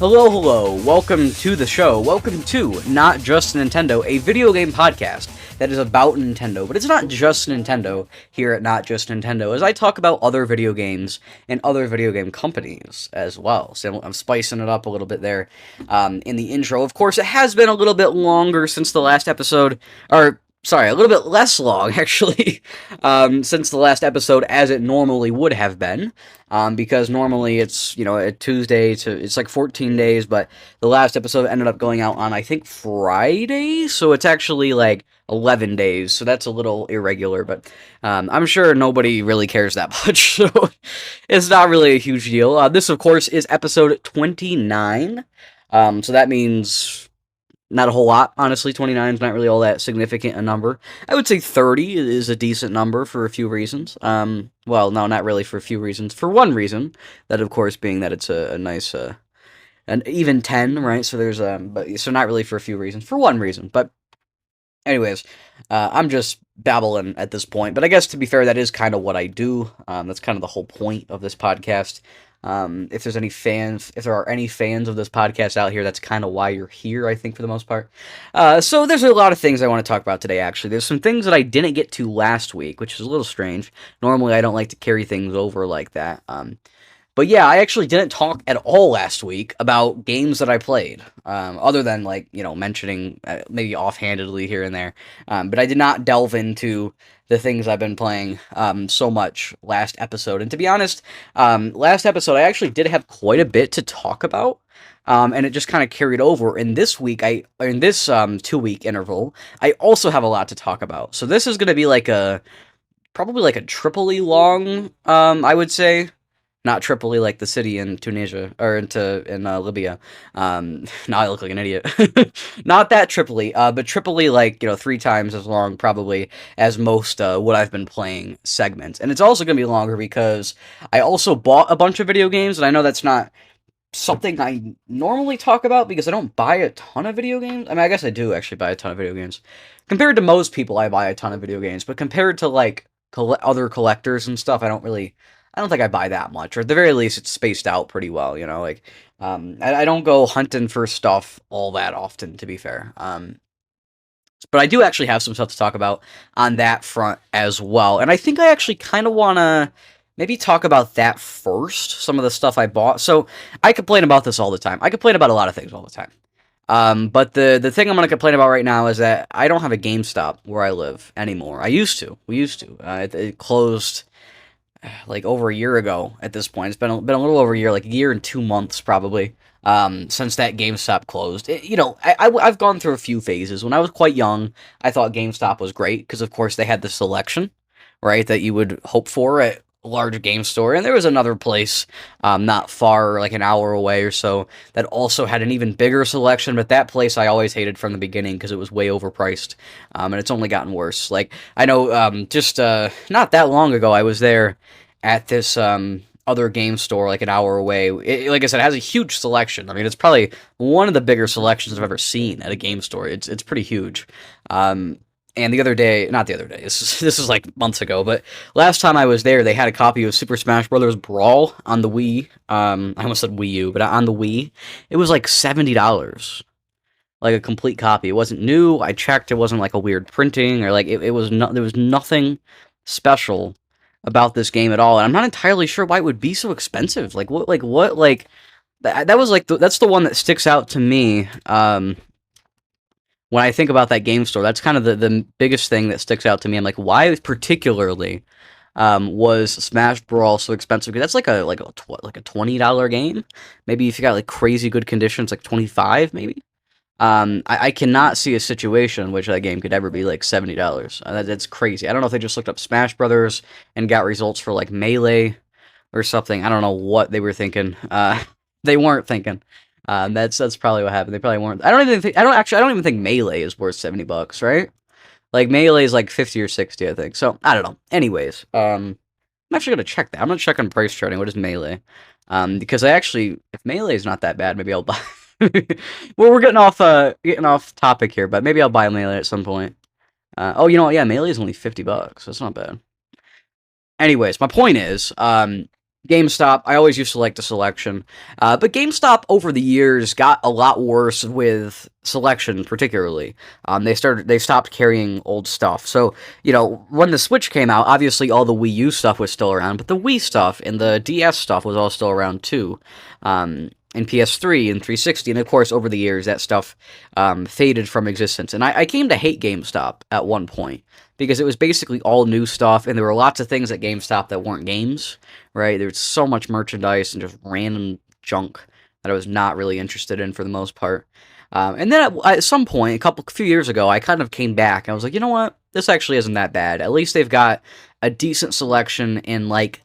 Hello, welcome to the show. Welcome to Not Just Nintendo, a video game podcast that is about Nintendo. But it's not just Nintendo here at Not Just Nintendo, as I talk about other video games and other video game companies as well. So I'm spicing it up a little bit there in the intro. Of course, it has been a little bit longer since the last episode, or sorry, a little bit less long, actually, since the last episode as it normally would have been, because normally it's, a Tuesday it's like 14 days, but the last episode ended up going out on, I think, Friday, so it's actually like 11 days, so that's a little irregular, but I'm sure nobody really cares that much, so it's not really a huge deal. This, of course, is episode 29, so that means not a whole lot, honestly. 29 is not really all that significant a number. I would say 30 is a decent number for a few reasons. Well, no, not really for a few reasons. For one reason, that of course being that it's a nice, an even 10, right? So there's, so not really for a few reasons. For one reason, but anyways, I'm just babbling at this point. But I guess to be fair, that is kind of what I do. That's kind of the whole point of this podcast. If there are any fans of this podcast out here, that's kind of why you're here, I think, for the most part. So there's a lot of things I want to talk about today, actually. There's some things that I didn't get to last week, which is a little strange. Normally, I don't like to carry things over like that. But yeah, I actually didn't talk at all last week about games that I played, other than, mentioning maybe offhandedly here and there. But I did not delve into the things I've been playing so much last episode. And to be honest, last episode I actually did have quite a bit to talk about, and it just kind of carried over. In this week, in this 2-week interval, I also have a lot to talk about. So this is going to be probably like a triply long, I would say. Not Tripoli like the city in Tunisia, or in Libya. Now I look like an idiot. Not that Tripoli, but Tripoli 3 times as long probably as most what I've been playing segments. And it's also going to be longer because I also bought a bunch of video games, and I know that's not something I normally talk about because I don't buy a ton of video games. I mean, I guess I do actually buy a ton of video games. Compared to most people, I buy a ton of video games, but compared to other collectors and stuff, I don't think I buy that much, or at the very least, it's spaced out pretty well, I don't go hunting for stuff all that often, to be fair. But I do actually have some stuff to talk about on that front as well, and I think I actually kind of want to maybe talk about that first, some of the stuff I bought. So, I complain about this all the time. I complain about a lot of things all the time. But the thing I'm going to complain about right now is that I don't have a GameStop where I live anymore. We used to. It closed over a year ago at this point. It's been a little over a year, like a year and 2 months probably, since that GameStop closed. I've gone through a few phases. When I was quite young, I thought GameStop was great because, of course, they had the selection, right, that you would hope for at a large game store. And there was another place not far, like an hour away or so, that also had an even bigger selection. But that place I always hated from the beginning because it was way overpriced, and it's only gotten worse. I know just not that long ago, I was there at this other game store like an hour away. Like I said, it has a huge selection. I mean, it's probably one of the bigger selections I've ever seen at a game store. It's pretty huge. And not the other day, this is like months ago, but last time I was there, they had a copy of Super Smash Bros. Brawl on the Wii. I almost said Wii U, but on the Wii, it was like $70. Like a complete copy. It wasn't new. I checked. It wasn't like a weird printing, or there was nothing special about this game at all, and I'm not entirely sure why it would be so expensive. That was that's the one that sticks out to me when I think about that game store. That's kind of the biggest thing that sticks out to me. I'm like, why particularly was Smash Brawl so expensive? Because that's like a $20 game. Maybe if you got crazy good conditions, like 25 maybe. I cannot see a situation in which that game could ever be $70. That's crazy. I don't know if they just looked up Smash Brothers and got results for Melee or something. I don't know what they were thinking. They weren't thinking. That's probably what happened. They probably weren't. I don't even think Melee is worth $70, right? Melee is 50 or 60, I think. So I don't know. Anyways, I'm actually gonna check that. I'm gonna check on price charting. What is Melee? Because if Melee is not that bad, maybe I'll buy. Well, we're getting off topic here, but maybe I'll buy Melee at some point. Oh, yeah, Melee is only $50. That's not bad. Anyways, my point is, GameStop, I always used to like the selection, but GameStop over the years got a lot worse with selection, particularly. They stopped carrying old stuff. So when the Switch came out, obviously all the Wii U stuff was still around, but the Wii stuff and the DS stuff was all still around too. And PS3 and 360, and of course over the years that stuff faded from existence. And I came to hate GameStop at one point because it was basically all new stuff, and there were lots of things at GameStop that weren't games. Right? There's so much merchandise and just random junk that I was not really interested in for the most part. And then at some point, a few years ago, I kind of came back. I was like, you know what? This actually isn't that bad. At least they've got a decent selection in like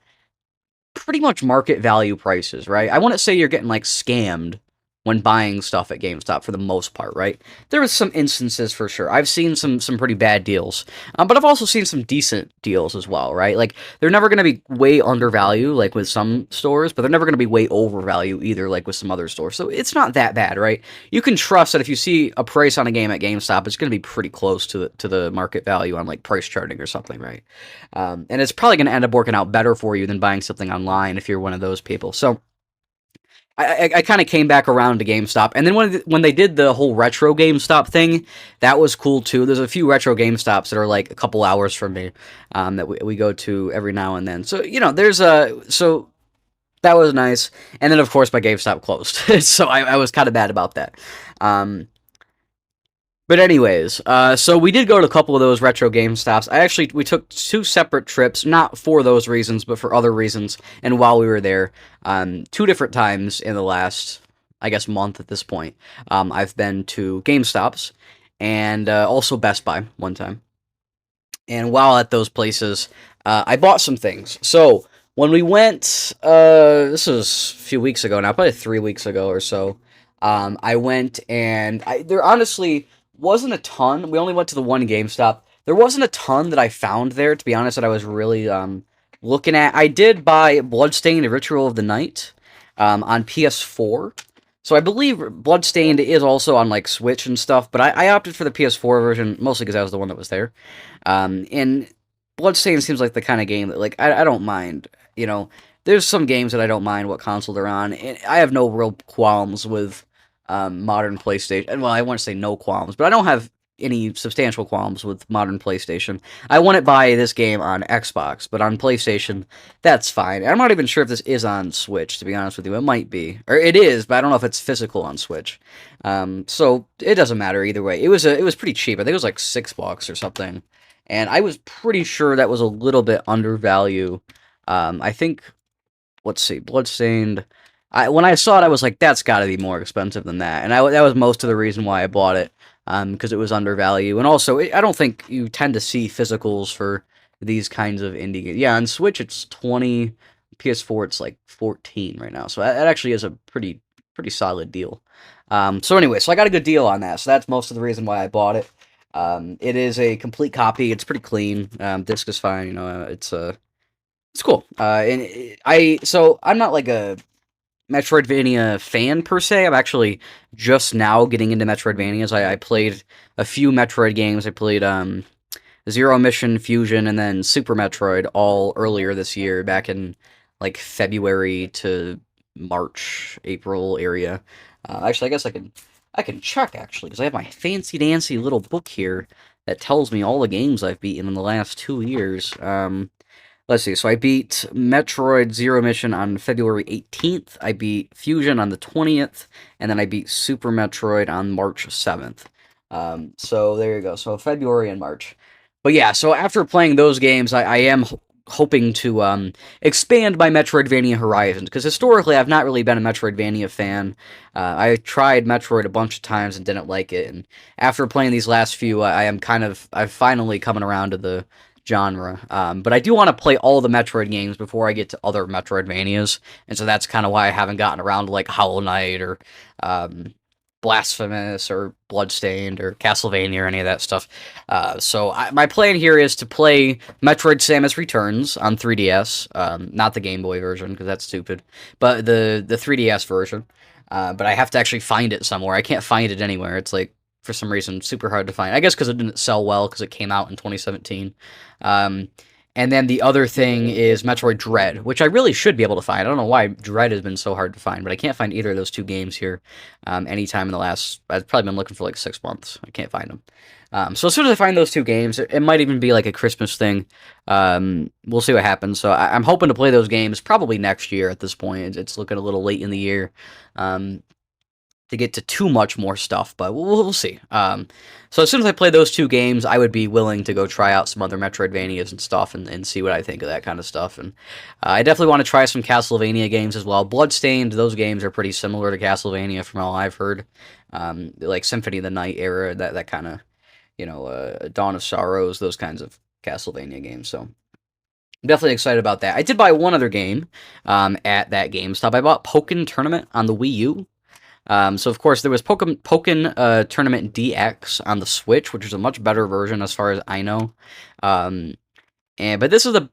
pretty much market value prices, right? I wouldn't say you're getting like scammed when buying stuff at GameStop for the most part, right? There was some instances for sure. I've seen some pretty bad deals, but I've also seen some decent deals as well, right? Like they're never going to be way undervalued like with some stores, but they're never going to be way overvalued either like with some other stores. So it's not that bad, right? You can trust that if you see a price on a game at GameStop, it's going to be pretty close to the market value on like price charting or something, right? And it's probably going to end up working out better for you than buying something online if you're one of those people. So I kind of came back around to GameStop, and then when they did the whole retro GameStop thing, that was cool too. There's a few retro GameStops that are like a couple hours from me that we go to every now and then. So so that was nice. And then of course my GameStop closed, so I was kind of bad about that. But anyways, so we did go to a couple of those retro GameStops. We took 2 separate trips, not for those reasons, but for other reasons. And while we were there, 2 different times in the last, I guess, month at this point, I've been to GameStops and also Best Buy one time. And while at those places, I bought some things. So when we went, this was a few weeks ago now, probably 3 weeks ago or so. I went and there honestly wasn't a ton. We only went to the one GameStop. There wasn't a ton that I found there, to be honest, that I was really looking at. I did buy Bloodstained Ritual of the Night on PS4. So I believe Bloodstained is also on like Switch and stuff, but I opted for the PS4 version, mostly because that was the one that was there. And Bloodstained seems like the kind of game that like I don't mind, There's some games that I don't mind what console they're on, and I have no real qualms with modern PlayStation. Well, I wouldn't say no qualms, but I don't have any substantial qualms with modern PlayStation. I wouldn't buy this game on Xbox, but on PlayStation, that's fine. I'm not even sure if this is on Switch, to be honest with you. It might be. Or it is, but I don't know if it's physical on Switch. So it doesn't matter either way. It was pretty cheap. I think it was like $6 or something. And I was pretty sure that was a little bit undervalued. I think, let's see, Bloodstained. When I saw it, I was like, that's got to be more expensive than that. And that was most of the reason why I bought it, because it was undervalued. And also, I don't think you tend to see physicals for these kinds of indie games. Yeah, on Switch, it's 20. PS4, it's like 14 right now. So that actually is a pretty solid deal. So anyway, so I got a good deal on that. So that's most of the reason why I bought it. It is a complete copy. It's pretty clean. Disc is fine. It's cool. So I'm not like a Metroidvania fan per se. I'm actually just now getting into Metroidvanias. I played a few Metroid games. I played Zero Mission, Fusion, and then Super Metroid all earlier this year, back in like February to March, April area. Actually, I guess I can check actually, because I have my fancy dancy little book here that tells me all the games I've beaten in the last 2 years. Let's see, so I beat Metroid Zero Mission on February 18th, I beat Fusion on the 20th, and then I beat Super Metroid on March 7th. So there you go, so February and March. But yeah, so after playing those games, I am hoping to expand my Metroidvania horizons, because historically I've not really been a Metroidvania fan. I tried Metroid a bunch of times and didn't like it, and after playing these last few, I'm finally coming around to the genre. But I do want to play all the Metroid games before I get to other Metroidvanias, and so that's kind of why I haven't gotten around to like Hollow Knight or Blasphemous or Bloodstained or Castlevania or any of that stuff. So my plan here is to play Metroid Samus Returns on 3DS, not the Game Boy version because that's stupid, but the 3DS version. But I have to actually find it somewhere. I can't find it anywhere. It's like, for some reason, super hard to find. I guess because it didn't sell well because it came out in 2017. And And then the other thing is Metroid Dread, which I really should be able to find. I don't know why Dread has been so hard to find, but I can't find either of those two games here anytime in the last... I've probably been looking for like 6 months. I can't find them. So as soon as I find those two games, it might even be like a Christmas thing. We'll see what happens. So I'm hoping to play those games probably next year at this point. It's looking a little late in the year. To get to too much more stuff, but we'll see. So as soon as I play those two games, I would be willing to go try out some other Metroidvanias and stuff and see what I think of that kind of stuff. And I definitely want to try some Castlevania games as well. Bloodstained, those games are pretty similar to Castlevania from all I've heard. Like Symphony of the Night era, that kind of, Dawn of Sorrows, those kinds of Castlevania games. So I'm definitely excited about that. I did buy one other game at that GameStop. I bought Pokken Tournament on the Wii U. So of course there was Pokken Tournament DX on the Switch, which is a much better version as far as I know. But this is a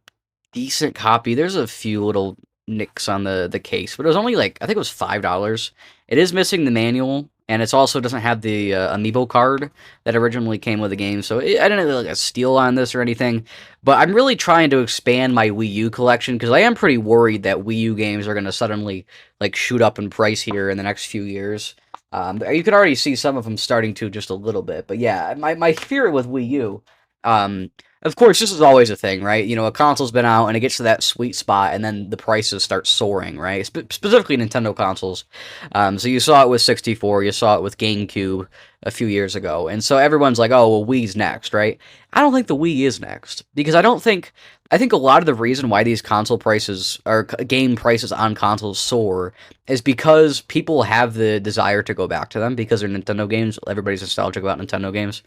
decent copy. There's a few little nicks on the case, but it was only like, I think it was $5. It is missing the manual, and it also doesn't have the amiibo card that originally came with the game, so I didn't really like a steal on this or anything. But I'm really trying to expand my Wii U collection, because I am pretty worried that Wii U games are going to suddenly like shoot up in price here in the next few years. You could already see some of them starting to just a little bit, but yeah, my fear with Wii U, of course, this is always a thing, right? A console's been out, and it gets to that sweet spot, and then the prices start soaring, right? Specifically Nintendo consoles. So you saw it with 64, you saw it with GameCube a few years ago, and so everyone's like, oh, well, Wii's next, right? I don't think the Wii is next, because I think a lot of the reason why these console prices, or game prices on consoles soar, is because people have the desire to go back to them, because they're Nintendo games. Everybody's nostalgic about Nintendo games.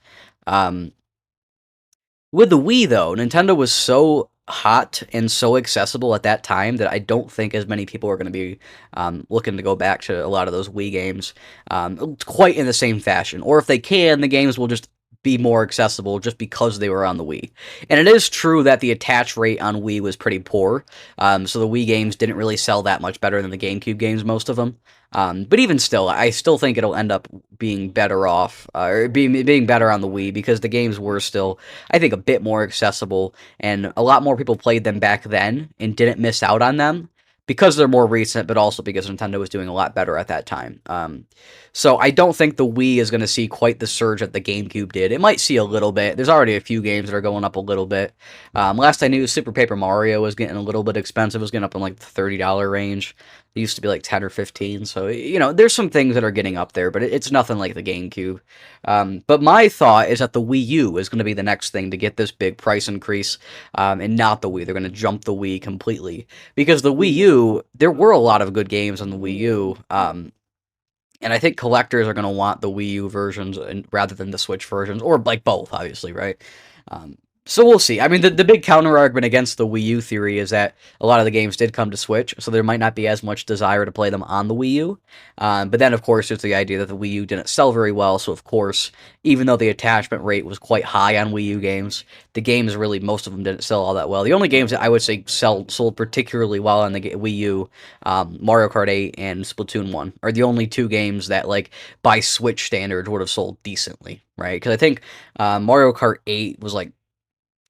With the Wii, though, Nintendo was so hot and so accessible at that time that I don't think as many people are going to be looking to go back to a lot of those Wii games quite in the same fashion. Or if they can, the games will just be more accessible just because they were on the Wii. And it is true that the attach rate on Wii was pretty poor, so the Wii games didn't really sell that much better than the GameCube games, most of them. But even still, I still think it'll end up being better off, or being better on the Wii, because the games were still, I think, a bit more accessible, and a lot more people played them back then and didn't miss out on them, because they're more recent, but also because Nintendo was doing a lot better at that time. So I don't think the Wii is going to see quite the surge that the GameCube did. It might see a little bit. There's already a few games that are going up a little bit. Last I knew, Super Paper Mario was getting a little bit expensive. It was getting up in like the $30 range. It used to be like 10 or 15. So, there's some things that are getting up there, but it's nothing like the GameCube. But my thought is that the Wii U is going to be the next thing to get this big price increase, and not the Wii. They're going to jump the Wii completely. Because the Wii U, there were a lot of good games on the Wii U, and I think collectors are going to want the Wii U versions rather than the Switch versions, or like both, obviously, right? So we'll see. I mean, the big counter-argument against the Wii U theory is that a lot of the games did come to Switch, so there might not be as much desire to play them on the Wii U. But then, of course, there's the idea that the Wii U didn't sell very well, so of course, even though the attachment rate was quite high on Wii U games, the games really, most of them didn't sell all that well. The only games that I would say sold particularly well on the Wii U, Mario Kart 8 and Splatoon 1, are the only two games that, like, by Switch standards would have sold decently, right? Because I think Mario Kart 8 was like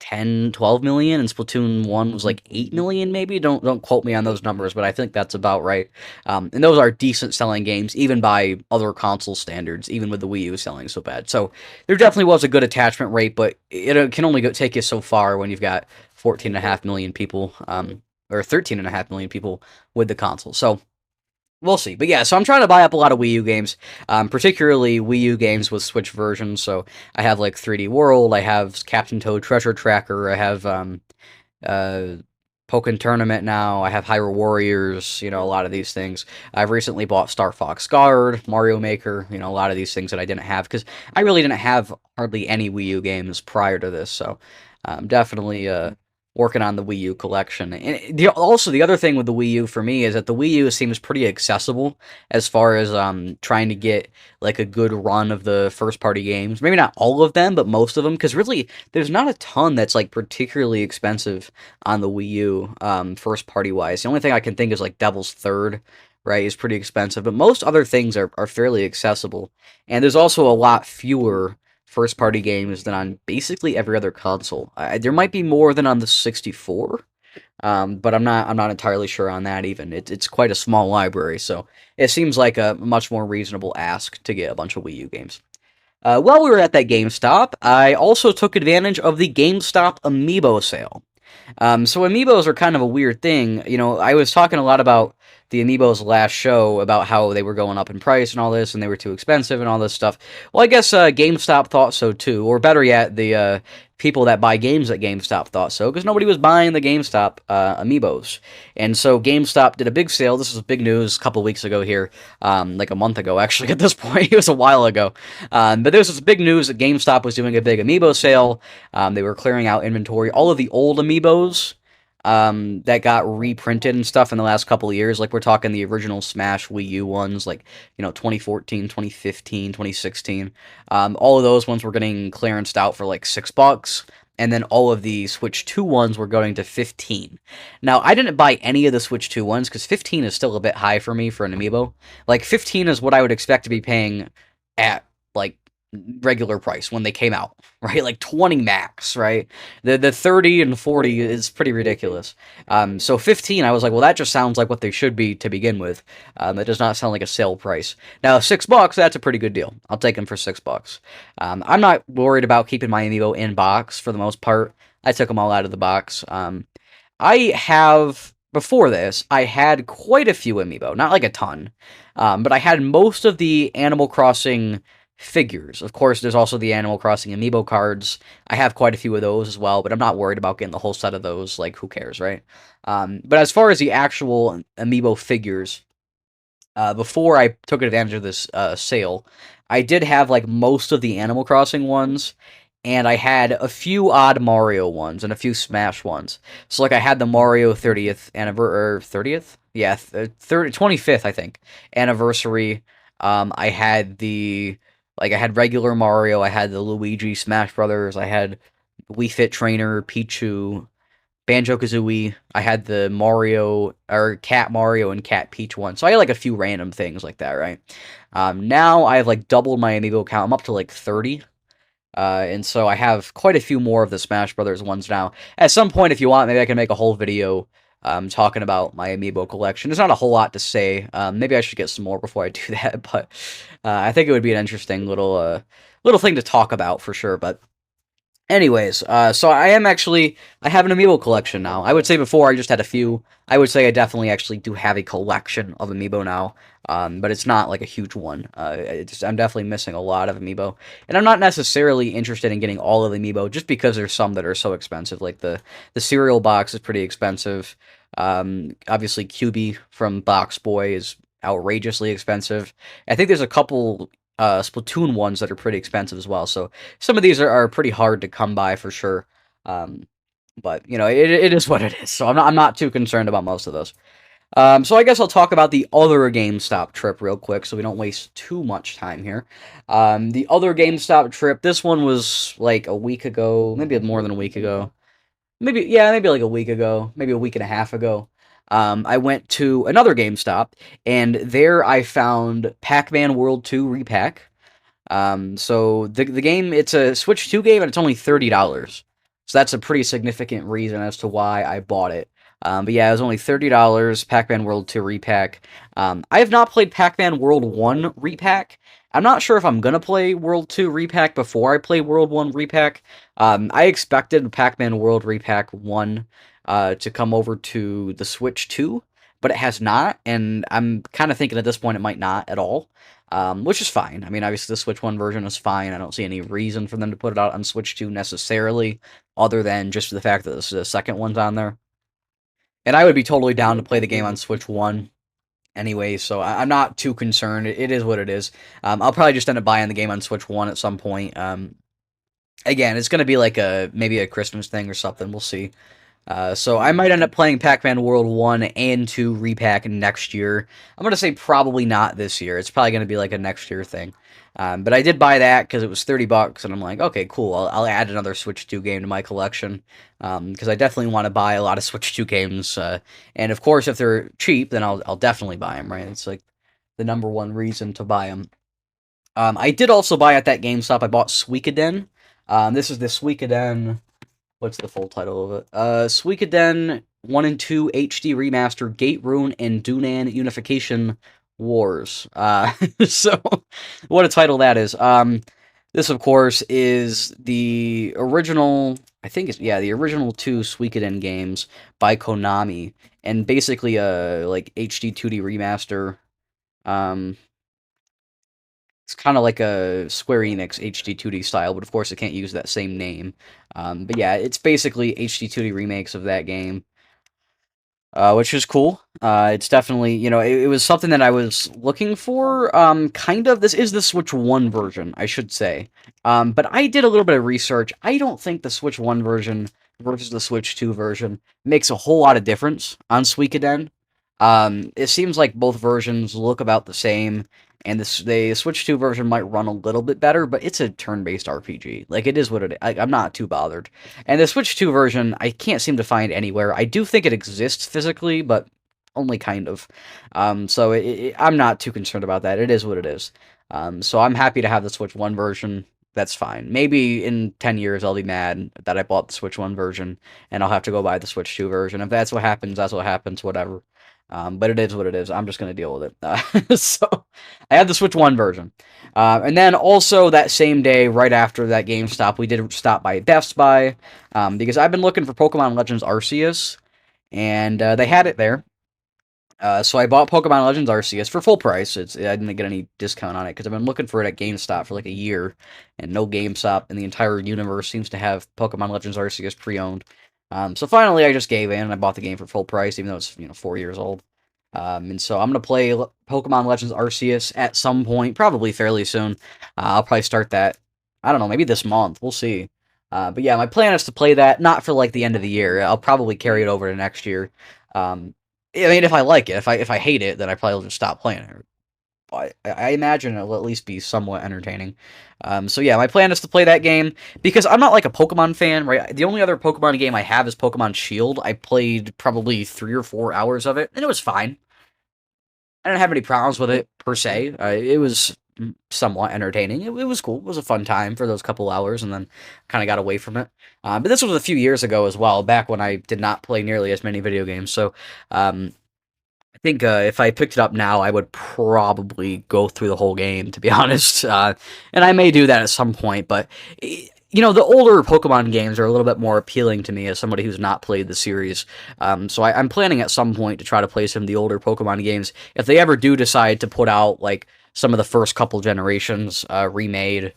10, 12 million, and Splatoon 1 was like 8 million, maybe. Don't quote me on those numbers, but I think that's about right. And those are decent selling games, even by other console standards, even with the Wii U selling so bad. So there definitely was a good attachment rate, but it can only take you so far when you've got 14.5 million people, or 13.5 million people with the console. So we'll see. But yeah, so I'm trying to buy up a lot of Wii U games, particularly Wii U games with Switch versions. So I have like 3D World, I have Captain Toad Treasure Tracker, I have Pokken Tournament now, I have Hyrule Warriors, a lot of these things. I've recently bought Star Fox Guard, Mario Maker, a lot of these things that I didn't have, because I really didn't have hardly any Wii U games prior to this, so definitely working on the Wii U collection. And also, the other thing with the Wii U for me is that the Wii U seems pretty accessible as far as trying to get like a good run of the first-party games. Maybe not all of them, but most of them, because really, there's not a ton that's like particularly expensive on the Wii U, first-party-wise. The only thing I can think is like Devil's Third, right, is pretty expensive, but most other things are fairly accessible. And there's also a lot fewer first-party games than on basically every other console. There might be more than on the 64, but I'm not entirely sure on that even. It's quite a small library, so it seems like a much more reasonable ask to get a bunch of Wii U games. While we were at that GameStop, I also took advantage of the GameStop Amiibo sale. So amiibos are kind of a weird thing. You know, I was talking a lot about the amiibos last show about how they were going up in price and all this, and they were too expensive and all this stuff. Well, I guess GameStop thought so too, or better yet, the people that buy games at GameStop thought so, because nobody was buying the GameStop amiibos. And so GameStop did a big sale. This was big news a couple weeks ago here, like a month ago actually at this point. It was a while ago. But this was big news that GameStop was doing a big amiibo sale. They were clearing out inventory. All of the old amiibos that got reprinted and stuff in the last couple of years, like we're talking the original Smash Wii U ones, like, 2014, 2015, 2016, all of those ones were getting clearanced out for like $6, and then all of the Switch 2 ones were going to 15. Now, I didn't buy any of the Switch 2 ones, because 15 is still a bit high for me for an amiibo. Like, 15 is what I would expect to be paying at, like, regular price when they came out, right? Like 20 max, right? The 30 and 40 is pretty ridiculous. So 15, I was like, well, that just sounds like what they should be to begin with. That does not sound like a sale price. Now, $6, that's a pretty good deal. I'll take them for $6. I'm not worried about keeping my amiibo in box for the most part. I took them all out of the box. Before this, I had quite a few amiibo, not like a ton, but I had most of the Animal Crossing figures. Of course, there's also the Animal Crossing amiibo cards. I have quite a few of those as well, but I'm not worried about getting the whole set of those. Like, who cares, right? But as far as the actual amiibo figures, before I took advantage of this sale, I did have like most of the Animal Crossing ones, and I had a few odd Mario ones and a few Smash ones. So like I had the Mario 30th anniversary, 30th? Yeah, 25th, I think, anniversary. I had I had regular Mario, I had the Luigi Smash Brothers, I had Wii Fit Trainer, Pichu, Banjo-Kazooie, I had the Mario, or Cat Mario and Cat Peach one. So I had like a few random things like that, right? Now I have like doubled my amiibo count. I'm up to like 30. And so I have quite a few more of the Smash Brothers ones now. At some point, if you want, maybe I can make a whole video talking about my amiibo collection. There's not a whole lot to say. Maybe I should get some more before I do that, but I think it would be an interesting little thing to talk about for sure. But anyways, so I have an amiibo collection now. I would say before I just had a few. I would say I definitely actually do have a collection of amiibo now, but it's not like a huge one. I'm definitely missing a lot of amiibo, and I'm not necessarily interested in getting all of the amiibo just because there's some that are so expensive. Like the cereal box is pretty expensive. Obviously, QB from Box Boy is outrageously expensive. I think there's a couple Splatoon ones that are pretty expensive as well. So some of these are pretty hard to come by for sure. But it is what it is. So I'm not too concerned about most of those. So I guess I'll talk about the other GameStop trip real quick, so we don't waste too much time here. The other GameStop trip, this one was like a week ago, maybe more than a week ago. Maybe like a week ago, maybe a week and a half ago. I went to another GameStop, and there I found Pac-Man World 2 Repack. So the game, it's a Switch 2 game, and it's only $30. So that's a pretty significant reason as to why I bought it. But yeah, it was only $30, Pac-Man World 2 Repack. I have not played Pac-Man World 1 Repack. I'm not sure if I'm gonna play World 2 Repack before I play World 1 Repack. I expected Pac-Man World Repack 1 to come over to the Switch 2, but it has not, and I'm kind of thinking at this point it might not at all, which is fine. I mean, obviously the Switch 1 version is fine. I don't see any reason for them to put it out on Switch 2 necessarily, other than just the fact that the second one's on there. And I would be totally down to play the game on Switch 1 anyway, so I'm not too concerned. It is what it is. I'll probably just end up buying the game on Switch 1 at some point. Again, it's going to be like maybe a Christmas thing or something. We'll see. So I might end up playing Pac-Man World 1 and 2 Repack next year. I'm going to say probably not this year. It's probably going to be like a next year thing. But I did buy that because it was $30, and I'm like, okay, cool. I'll add another Switch 2 game to my collection, because I definitely want to buy a lot of Switch 2 games. And of course, if they're cheap, then I'll definitely buy them, right? It's like the number one reason to buy them. I did also buy at that GameStop. I bought Suikoden. This is the Suikoden. What's the full title of it? Suikoden 1 and 2 HD Remaster, Gate Rune, and Dunan Unification Wars. So, what a title that is. This, of course, is the original, I think it's, yeah, the original two Suikoden games by Konami, and basically a, like, HD 2D remaster. Um, it's kind of like a Square Enix HD 2D style, but of course it can't use that same name. But yeah, it's basically HD 2D remakes of that game, which is cool. It's definitely, it was something that I was looking for. Kind of. This is the Switch 1 version, I should say. But I did a little bit of research. I don't think the Switch 1 version versus the Switch 2 version makes a whole lot of difference on Suikoden. It seems like both versions look about the same, and the Switch 2 version might run a little bit better, but it's a turn-based RPG. Like, it is what it is. I'm not too bothered. And the Switch 2 version, I can't seem to find anywhere. I do think it exists physically, but only kind of. So I'm not too concerned about that. It is what it is. So I'm happy to have the Switch 1 version. That's fine. Maybe in 10 years I'll be mad that I bought the Switch 1 version, and I'll have to go buy the Switch 2 version. If that's what happens, that's what happens, whatever. But it is what it is. I'm just going to deal with it. So I had the Switch 1 version. And then also that same day, right after that GameStop, we did stop by Best Buy, because I've been looking for Pokemon Legends Arceus, and they had it there. So I bought Pokemon Legends Arceus for full price. I didn't get any discount on it because I've been looking for it at GameStop for like a year, and no GameStop in the entire universe seems to have Pokemon Legends Arceus pre-owned. So finally, I just gave in and I bought the game for full price, even though it's 4 years old. And so I'm gonna play Pokemon Legends Arceus at some point, probably fairly soon. I'll probably start that. I don't know, maybe this month. We'll see. But yeah, my plan is to play that not for like the end of the year. I'll probably carry it over to next year. I mean, if I like it, if I hate it, then I probably will just stop playing it. I imagine it'll at least be somewhat entertaining. So yeah, my plan is to play that game, because I'm not like a Pokemon fan, right? The only other Pokemon game I have is Pokemon Shield. I played probably 3 or 4 hours of it, and it was fine. I didn't have any problems with it, per se. It was somewhat entertaining. It was cool. It was a fun time for those couple hours, and then kind of got away from it. But this was a few years ago as well, back when I did not play nearly as many video games. So, I think if I picked it up now, I would probably go through the whole game, to be honest. And I may do that at some point, but the older Pokemon games are a little bit more appealing to me as somebody who's not played the series. So I'm planning at some point to try to play some of the older Pokemon games. If they ever do decide to put out like some of the first couple generations remade,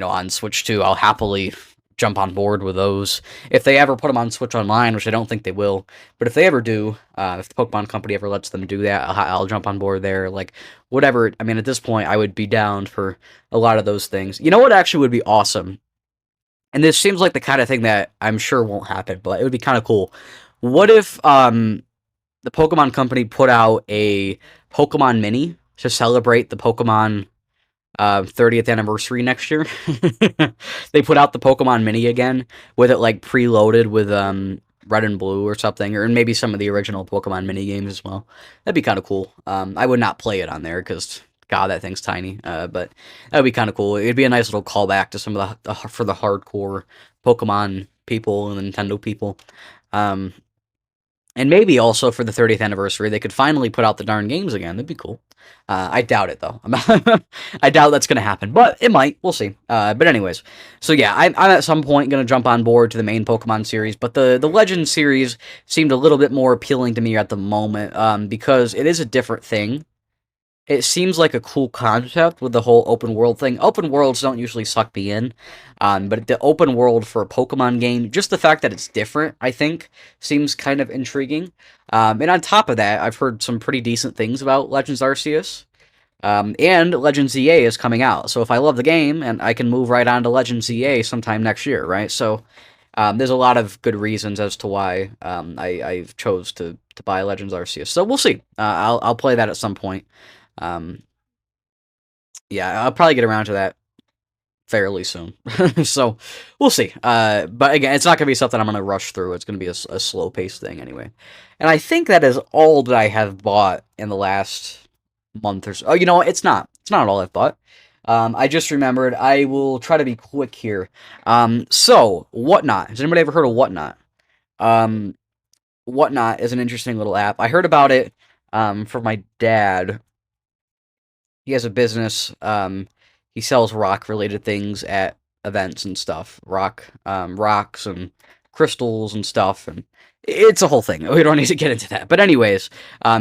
on Switch 2, I'll happily jump on board with those. If they ever put them on Switch Online, which I don't think they will, but if they ever do, if the Pokemon Company ever lets them do that, I'll jump on board there. Like, whatever. I mean, at this point, I would be down for a lot of those things. You know what actually would be awesome? And this seems like the kind of thing that I'm sure won't happen, but it would be kind of cool. What if the Pokemon Company put out a Pokemon Mini to celebrate the Pokemon 30th anniversary next year? They put out the Pokemon Mini again with it like preloaded with Red and Blue or something, or maybe some of the original Pokemon Mini games as well. That'd be kind of cool. I would not play it on there because God, that thing's tiny. But that'd be kind of cool. It'd be a nice little callback to some of for the hardcore Pokemon people and Nintendo people. And maybe also for the 30th anniversary, they could finally put out the darn games again. That'd be cool. I doubt it, though. I doubt that's going to happen, but it might. We'll see. But anyways, so yeah, I'm at some point going to jump on board to the main Pokemon series, but the Legends series seemed a little bit more appealing to me at the moment, because it is a different thing. It seems like a cool concept with the whole open world thing. Open worlds don't usually suck me in, but the open world for a Pokemon game, just the fact that it's different, I think, seems kind of intriguing. And on top of that, I've heard some pretty decent things about Legends Arceus. And Legends EA is coming out, so if I love the game, and I can move right on to Legends EA sometime next year, right? So there's a lot of good reasons as to why I chose to buy Legends Arceus. So we'll see. I'll play that at some point. Yeah, I'll probably get around to that fairly soon. So we'll see. But again, it's not going to be something I'm going to rush through. It's going to be a slow-paced thing anyway. And I think that is all that I have bought in the last month or so. Oh, you know what? It's not. It's not all I've bought. I just remembered. I will try to be quick here. So, Whatnot. Has anybody ever heard of Whatnot? Um, Whatnot is an interesting little app. I heard about it from my dad. He has a business. He sells rock-related things at events and stuff. Rocks and crystals and stuff, and it's a whole thing. We don't need to get into that. But anyways,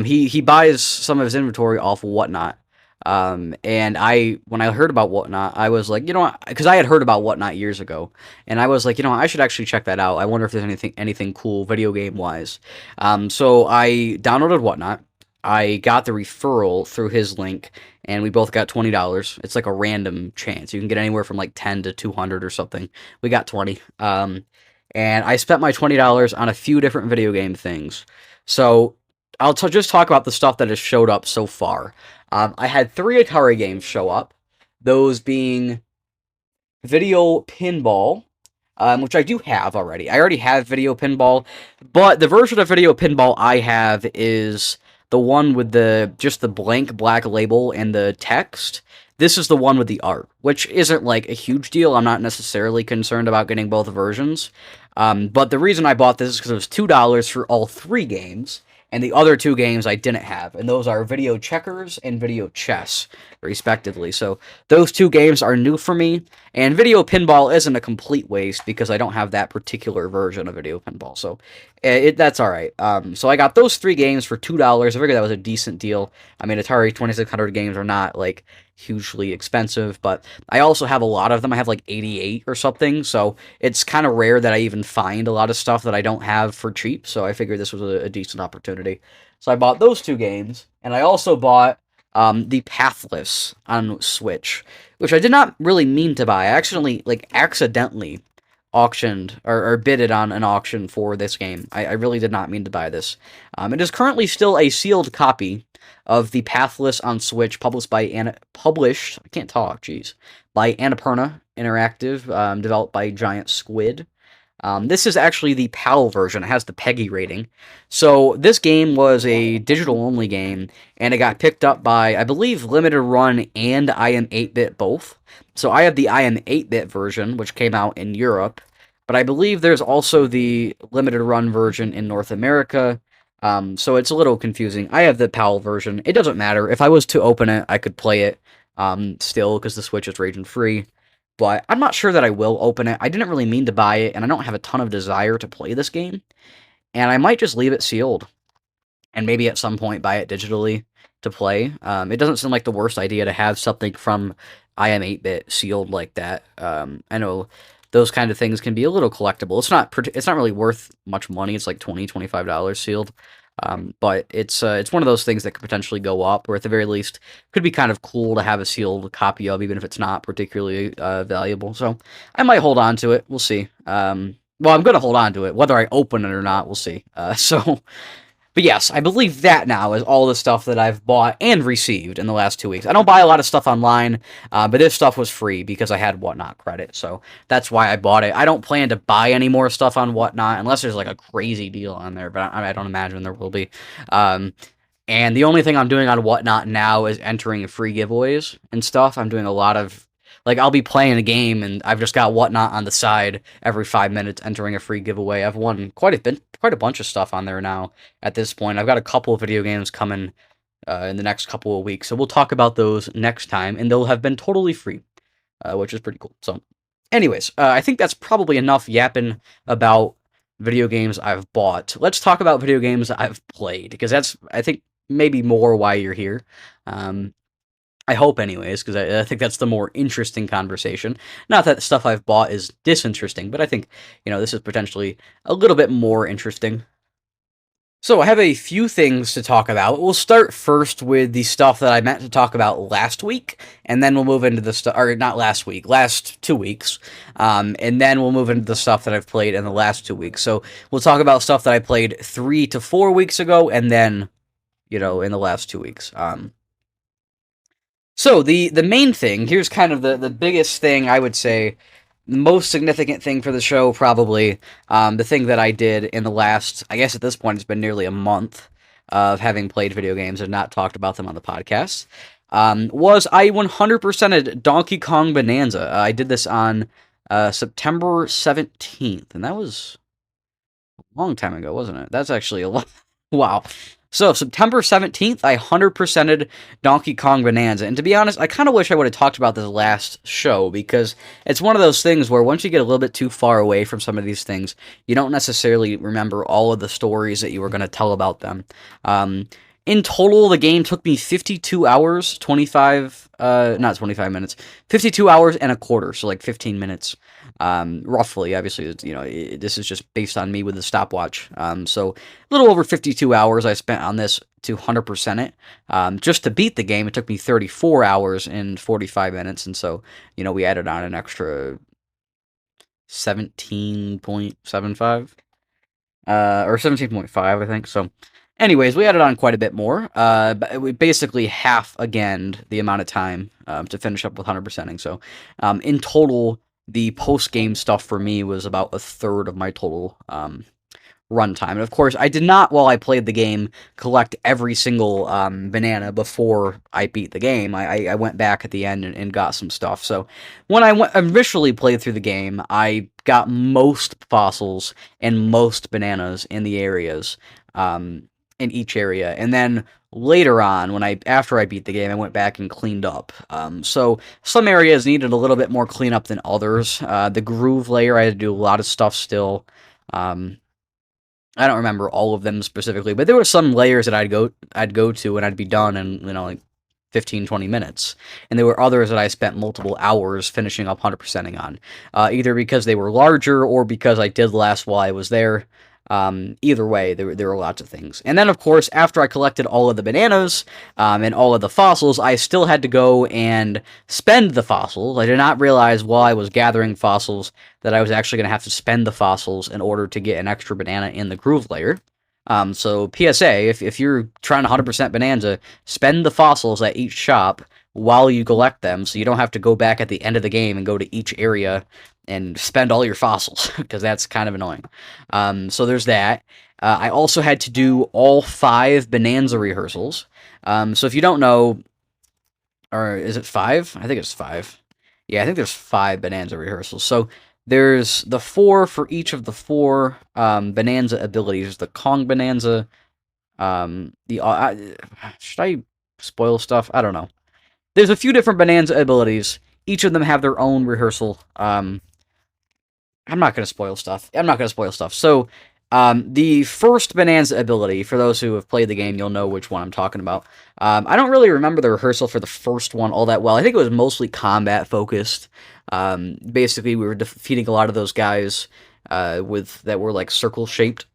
he buys some of his inventory off of Whatnot. And when I heard about Whatnot, I was like, because I had heard about Whatnot years ago, and I was like, I should actually check that out. I wonder if there's anything cool video game wise. So I downloaded Whatnot. I got the referral through his link, and we both got $20. It's like a random chance. You can get anywhere from like 10 to 200 or something. We got 20. And I spent my $20 on a few different video game things. So I'll just talk about the stuff that has showed up so far. I had 3 Atari games show up, those being Video Pinball, which I do have already. I already have Video Pinball, but the version of Video Pinball I have is the one with just the blank black label and the text. This is the one with the art, which isn't like a huge deal. I'm not necessarily concerned about getting both versions. But the reason I bought this is because it was $2 for all 3 games, and the other 2 games I didn't have, and those are Video Checkers and Video Chess, respectively. So those 2 games are new for me, and Video Pinball isn't a complete waste because I don't have that particular version of Video Pinball, so that's alright. So I got those 3 games for $2. I figured that was a decent deal. I mean, Atari 2600 games are not, like, hugely expensive, but I also have a lot of them. I have like 88 or something, so it's kind of rare that I even find a lot of stuff that I don't have for cheap, so I figured this was a decent opportunity. So I bought those 2 games, and I also bought the Pathless on Switch, which I did not really mean to buy. I actually, accidentally auctioned or bidded on an auction for this game. I really did not mean to buy this. It is currently still a sealed copy of the Pathless on Switch, published by by Annapurna Interactive, developed by Giant Squid. This is actually the PAL version. It has the PEGI rating. So this game was a digital-only game, and it got picked up by, I believe, Limited Run and IM 8-bit both. So I have the IM 8-bit version, which came out in Europe, but I believe there's also the Limited Run version in North America. So it's a little confusing. I have the PAL version. It doesn't matter. If I was to open it, I could play it still, because the Switch is region-free. But I'm not sure that I will open it. I didn't really mean to buy it, and I don't have a ton of desire to play this game. And I might just leave it sealed, and maybe at some point buy it digitally to play. It doesn't seem like the worst idea to have something from IM 8-bit sealed like that. I know those kind of things can be a little collectible. It's not really worth much money. It's like $20, $25 sealed. But it's one of those things that could potentially go up, or at the very least, could be kind of cool to have a sealed copy of, even if it's not particularly valuable. So I might hold on to it. We'll see. Well, I'm going to hold on to it. Whether I open it or not, we'll see. But yes, I believe that now is all the stuff that I've bought and received in the last 2 weeks. I don't buy a lot of stuff online, but this stuff was free because I had Whatnot credit, so that's why I bought it. I don't plan to buy any more stuff on Whatnot unless there's like a crazy deal on there, but I don't imagine there will be. And the only thing I'm doing on Whatnot now is entering free giveaways and stuff. I'm doing a lot of, I'll be playing a game, and I've just got Whatnot on the side every 5 minutes, entering a free giveaway. I've won quite a bunch of stuff on there now at this point. I've got a couple of video games coming in the next couple of weeks, so we'll talk about those next time, and they'll have been totally free, which is pretty cool. So, anyways, I think that's probably enough yapping about video games I've bought. Let's talk about video games I've played, because that's, I think, maybe more why you're here. I hope anyways, because I think that's the more interesting conversation. Not that the stuff I've bought is disinteresting, but I think, this is potentially a little bit more interesting. So I have a few things to talk about. We'll start first with the stuff that I meant to talk about last week, and then we'll move into the stuff, or not last week, last 2 weeks, and then we'll move into the stuff that I've played in the last 2 weeks. So we'll talk about stuff that I played 3 to 4 weeks ago, and then, in the last 2 weeks. So, the main thing, here's kind of the biggest thing, I would say, the most significant thing for the show, probably, the thing that I did in the last, I guess at this point it's been nearly a month of having played video games and not talked about them on the podcast. was I 100%ed Donkey Kong Bonanza. I did this on September 17th, and that was a long time ago, wasn't it? That's actually a lot. Wow. So, September 17th, I 100%ed Donkey Kong Bonanza. And to be honest, I kind of wish I would have talked about this last show, because it's one of those things where once you get a little bit too far away from some of these things, you don't necessarily remember all of the stories that you were going to tell about them. In total, the game took me 52 hours, not 25 minutes, 52 hours and a quarter, so like 15 minutes. Roughly, obviously, this is just based on me with the stopwatch. So a little over 52 hours I spent on this to 100% it. Just to beat the game, it took me 34 hours and 45 minutes, and so, we added on an extra 17.75, or 17.5, I think, so... Anyways, we added on quite a bit more, but we basically half again the amount of time to finish up with 100%ing. So, in total, the post-game stuff for me was about a third of my total runtime. And of course, I did not, while I played the game, collect every single banana before I beat the game. I went back at the end and got some stuff. So, when I initially played through the game, I got most fossils and most bananas in the areas. In each area, and then later on, after I beat the game, I went back and cleaned up. So some areas needed a little bit more cleanup than others. The groove layer, I had to do a lot of stuff still. I don't remember all of them specifically, but there were some layers that I'd go to and I'd be done in like 15, 20 minutes. And there were others that I spent multiple hours finishing up 100%ing on, either because they were larger or because I did less while I was there. Either way, there were lots of things. And then, of course, after I collected all of the bananas and all of the fossils, I still had to go and spend the fossils. I did not realize while I was gathering fossils that I was actually going to have to spend the fossils in order to get an extra banana in the groove layer. So PSA, if you're trying to 100% Bonanza, spend the fossils at each shop while you collect them, so you don't have to go back at the end of the game and go to each area and spend all your fossils, because that's kind of annoying. So there's that. I also had to do all 5 Bonanza rehearsals. So if you don't know, or is it 5? I think it's 5. Yeah, I think there's 5 Bonanza rehearsals. So there's the 4 for each of the 4 Bonanza abilities. The Kong Bonanza, should I spoil stuff? I don't know. There's a few different Bonanza abilities. Each of them have their own rehearsal. I'm not going to spoil stuff. So, the first Bonanza ability, for those who have played the game, you'll know which one I'm talking about. I don't really remember the rehearsal for the first one all that well. I think it was mostly combat-focused. Basically, we were defeating a lot of those guys that were, like, circle-shaped,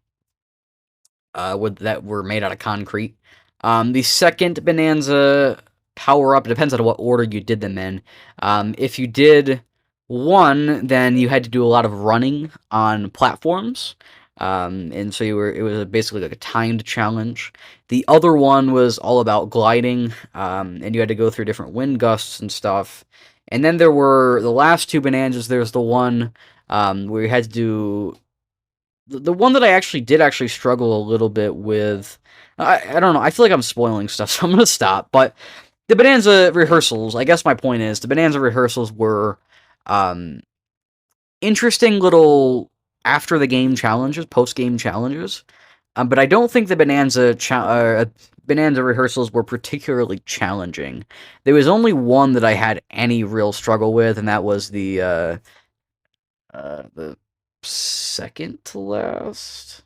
that were made out of concrete. The second Bonanza power-up, it depends on what order you did them in. If you did 1, then you had to do a lot of running on platforms, and so it was basically like a timed challenge. The other one was all about gliding, and you had to go through different wind gusts and stuff. And then there were the last 2 Bonanzas. There's the one where you had to do... The one that I actually struggle a little bit with... I don't know, I feel like I'm spoiling stuff, so I'm going to stop. But the Bonanza rehearsals, I guess my point is, the Bonanza rehearsals were... interesting little after-the-game challenges, post-game challenges, but I don't think the Bonanza rehearsals were particularly challenging. There was only one that I had any real struggle with, and that was the second to last...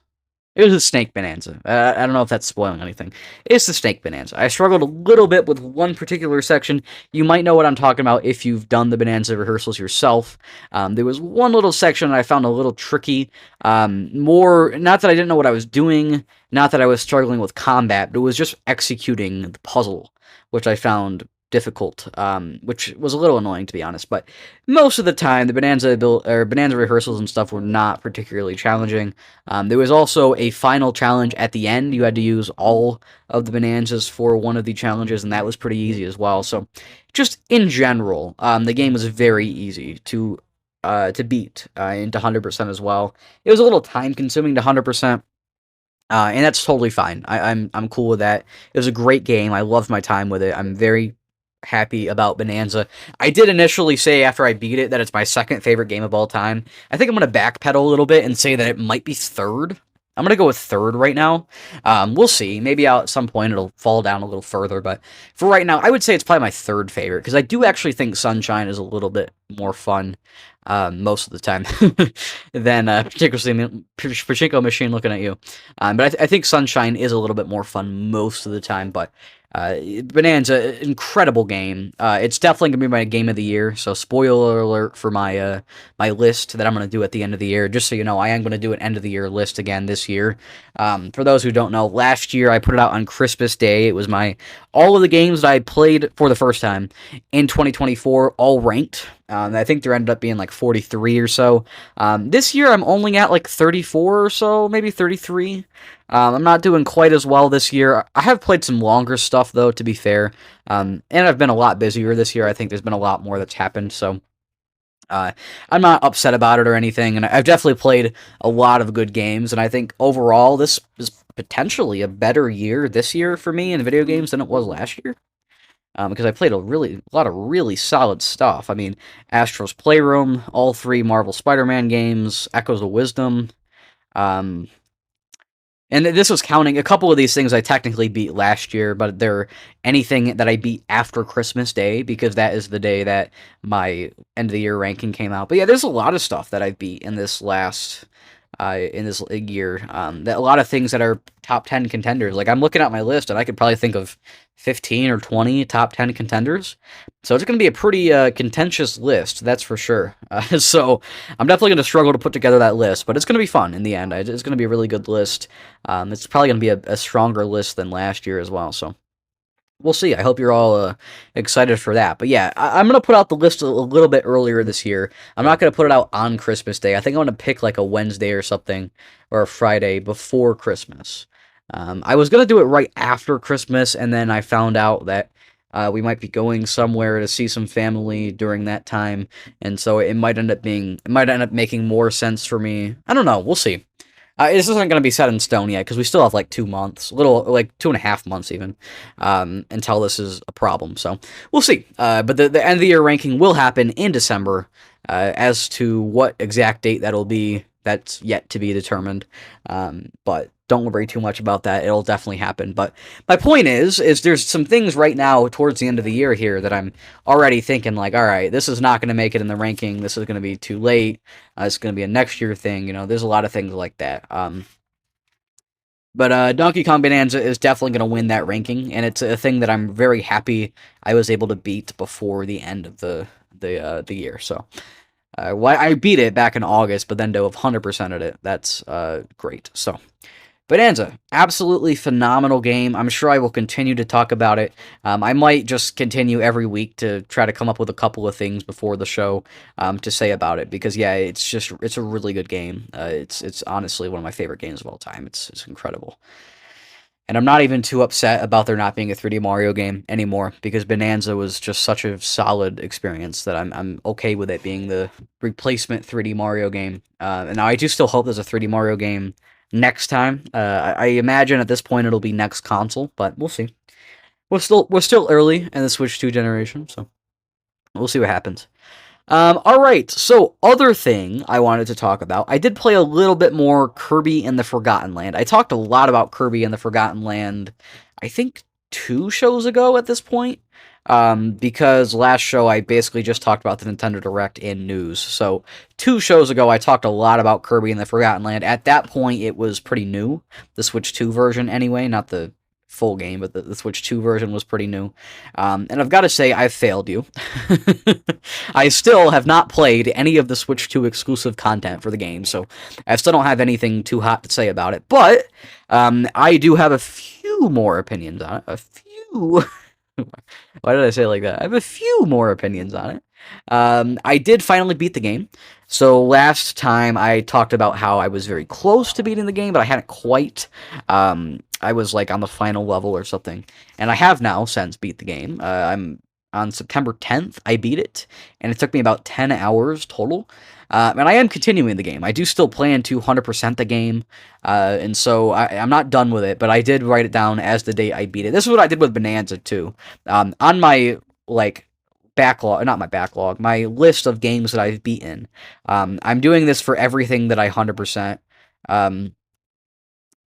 It was a Snake Bonanza. I don't know if that's spoiling anything. It's the Snake Bonanza. I struggled a little bit with one particular section. You might know what I'm talking about if you've done the Bonanza rehearsals yourself. There was one little section that I found a little tricky. Not that I didn't know what I was doing, not that I was struggling with combat, but it was just executing the puzzle, which I found difficult, which was a little annoying, to be honest. But most of the time, the Bonanza rehearsals and stuff were not particularly challenging. There was also a final challenge at the end. You had to use all of the Bonanzas for one of the challenges, and that was pretty easy as well. So, just in general, the game was very easy to beat into 100% as well. It was a little time-consuming to 100%. And that's totally fine. I'm cool with that. It was a great game. I loved my time with it. I'm very happy about Bonanza. I did initially say after I beat it that it's my second favorite game of all time. I think I'm going to backpedal a little bit and say that it might be third. I'm going to go with third right now. We'll see. Maybe at some point it'll fall down a little further, but for right now, I would say it's probably my third favorite, because I do actually think Sunshine is a little bit more fun most of the time than particularly Pachinko Machine looking at you. But I think Sunshine is a little bit more fun most of the time, but Bonanza, incredible game. It's definitely gonna be my game of the year. So spoiler alert for my my list that I'm gonna do at the end of the year. Just so you know, I am gonna do an end of the year list again this year. For those who don't know, last year I put it out on Christmas Day. It was my all of the games that I played for the first time in 2024, all ranked. I think there ended up being like 43 or so. This year I'm only at like 34 or so, maybe 33. I'm not doing quite as well this year. I have played some longer stuff, though, to be fair. And I've been a lot busier this year. I think there's been a lot more that's happened, so I'm not upset about it or anything. And I've definitely played a lot of good games, and I think overall this is potentially a better year this year for me in video games than it was last year. Because I played a lot of really solid stuff. I mean, Astro's Playroom, all 3 Marvel Spider-Man games, Echoes of Wisdom, um, and this was counting a couple of these things I technically beat last year, but they're anything that I beat after Christmas Day, because that is the day that my end of the year ranking came out. But yeah, there's a lot of stuff that I beat in this last in this year. That a lot of things that are top 10 contenders. Like, I'm looking at my list and I could probably think of 15 or 20 top 10 contenders. So it's going to be a pretty contentious list, that's for sure. So I'm definitely going to struggle to put together that list, but it's going to be fun in the end. It's going to be a really good list. It's probably going to be a stronger list than last year as well. So we'll see. I hope you're all excited for that. But yeah, I'm going to put out the list a little bit earlier this year. I'm not going to put it out on Christmas Day. I think I'm going to pick like a Wednesday or something, or a Friday before Christmas. I was going to do it right after Christmas, and then I found out that we might be going somewhere to see some family during that time, and so it might end up making more sense for me. I don't know. We'll see. This isn't going to be set in stone yet, because we still have like 2 months, like 2.5 months even, until this is a problem. So we'll see. But the end of the year ranking will happen in December. As to what exact date that'll be, that's yet to be determined. But don't worry too much about that. It'll definitely happen. But my point is there's some things right now towards the end of the year here that I'm already thinking like, all right, this is not going to make it in the ranking. This is going to be too late. It's going to be a next year thing. You know, there's a lot of things like that. But Donkey Kong Bonanza is definitely going to win that ranking, and it's a thing that I'm very happy I was able to beat before the end of the year. So I beat it back in August, but then to have 100%ed it, that's great. So Bonanza, absolutely phenomenal game. I'm sure I will continue to talk about it. I might just continue every week to try to come up with a couple of things before the show to say about it, because yeah, it's a really good game. It's honestly one of my favorite games of all time. It's incredible. And I'm not even too upset about there not being a 3D Mario game anymore, because Bonanza was just such a solid experience that I'm okay with it being the replacement 3D Mario game. And now I do still hope there's a 3D Mario game next time. I imagine at this point it'll be next console, but we'll see. We're still early in the Switch 2 generation, so we'll see what happens. Alright, so other thing I wanted to talk about, I did play a little bit more Kirby and the Forgotten Land. I talked a lot about Kirby and the Forgotten Land, I think 2 shows ago at this point, because last show I basically just talked about the Nintendo Direct in news. So 2 shows ago I talked a lot about Kirby and the Forgotten Land. At that point it was pretty new, the Switch 2 version anyway, not the full game, but the Switch 2 version was pretty new. And I've got to say, I've failed you. I still have not played any of the Switch 2 exclusive content for the game, so I still don't have anything too hot to say about it. But I do have a few more opinions on it. A few. Why did I say it like that? I have a few more opinions on it. I did finally beat the game. So last time I talked about how I was very close to beating the game, but I hadn't quite. I was like on the final level or something, and I have now since beat the game. I'm on September 10th, I beat it, and it took me about 10 hours total. And I am continuing the game. I do still plan to 100% the game, and so I'm not done with it, but I did write it down as the date I beat it. This is what I did with Bonanza, too. On my like backlog, not my backlog, my list of games that I've beaten. I'm doing this for everything that I 100%. Um,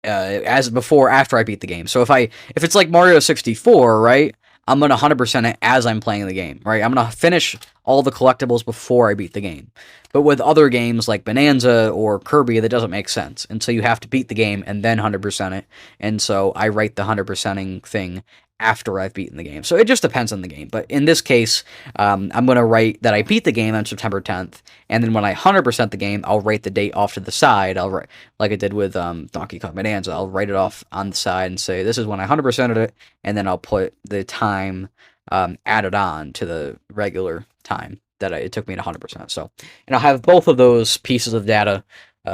as before after I beat the game. So if it's like Mario 64, right? I'm gonna 100% it as I'm playing the game, right? I'm gonna finish all the collectibles before I beat the game. But with other games like Bonanza or Kirby, that doesn't make sense. And so you have to beat the game and then 100% it. And so I write the 100%ing thing after I've beaten the game. So it just depends on the game. But in this case, I'm going to write that I beat the game on September 10th. And then when I 100% the game, I'll write the date off to the side. I'll write, like I did with Donkey Kong Bonanza, I'll write it off on the side and say, this is when I 100%ed it. And then I'll put the time added on to the regular time that it took me to 100%. So, and I'll have both of those pieces of data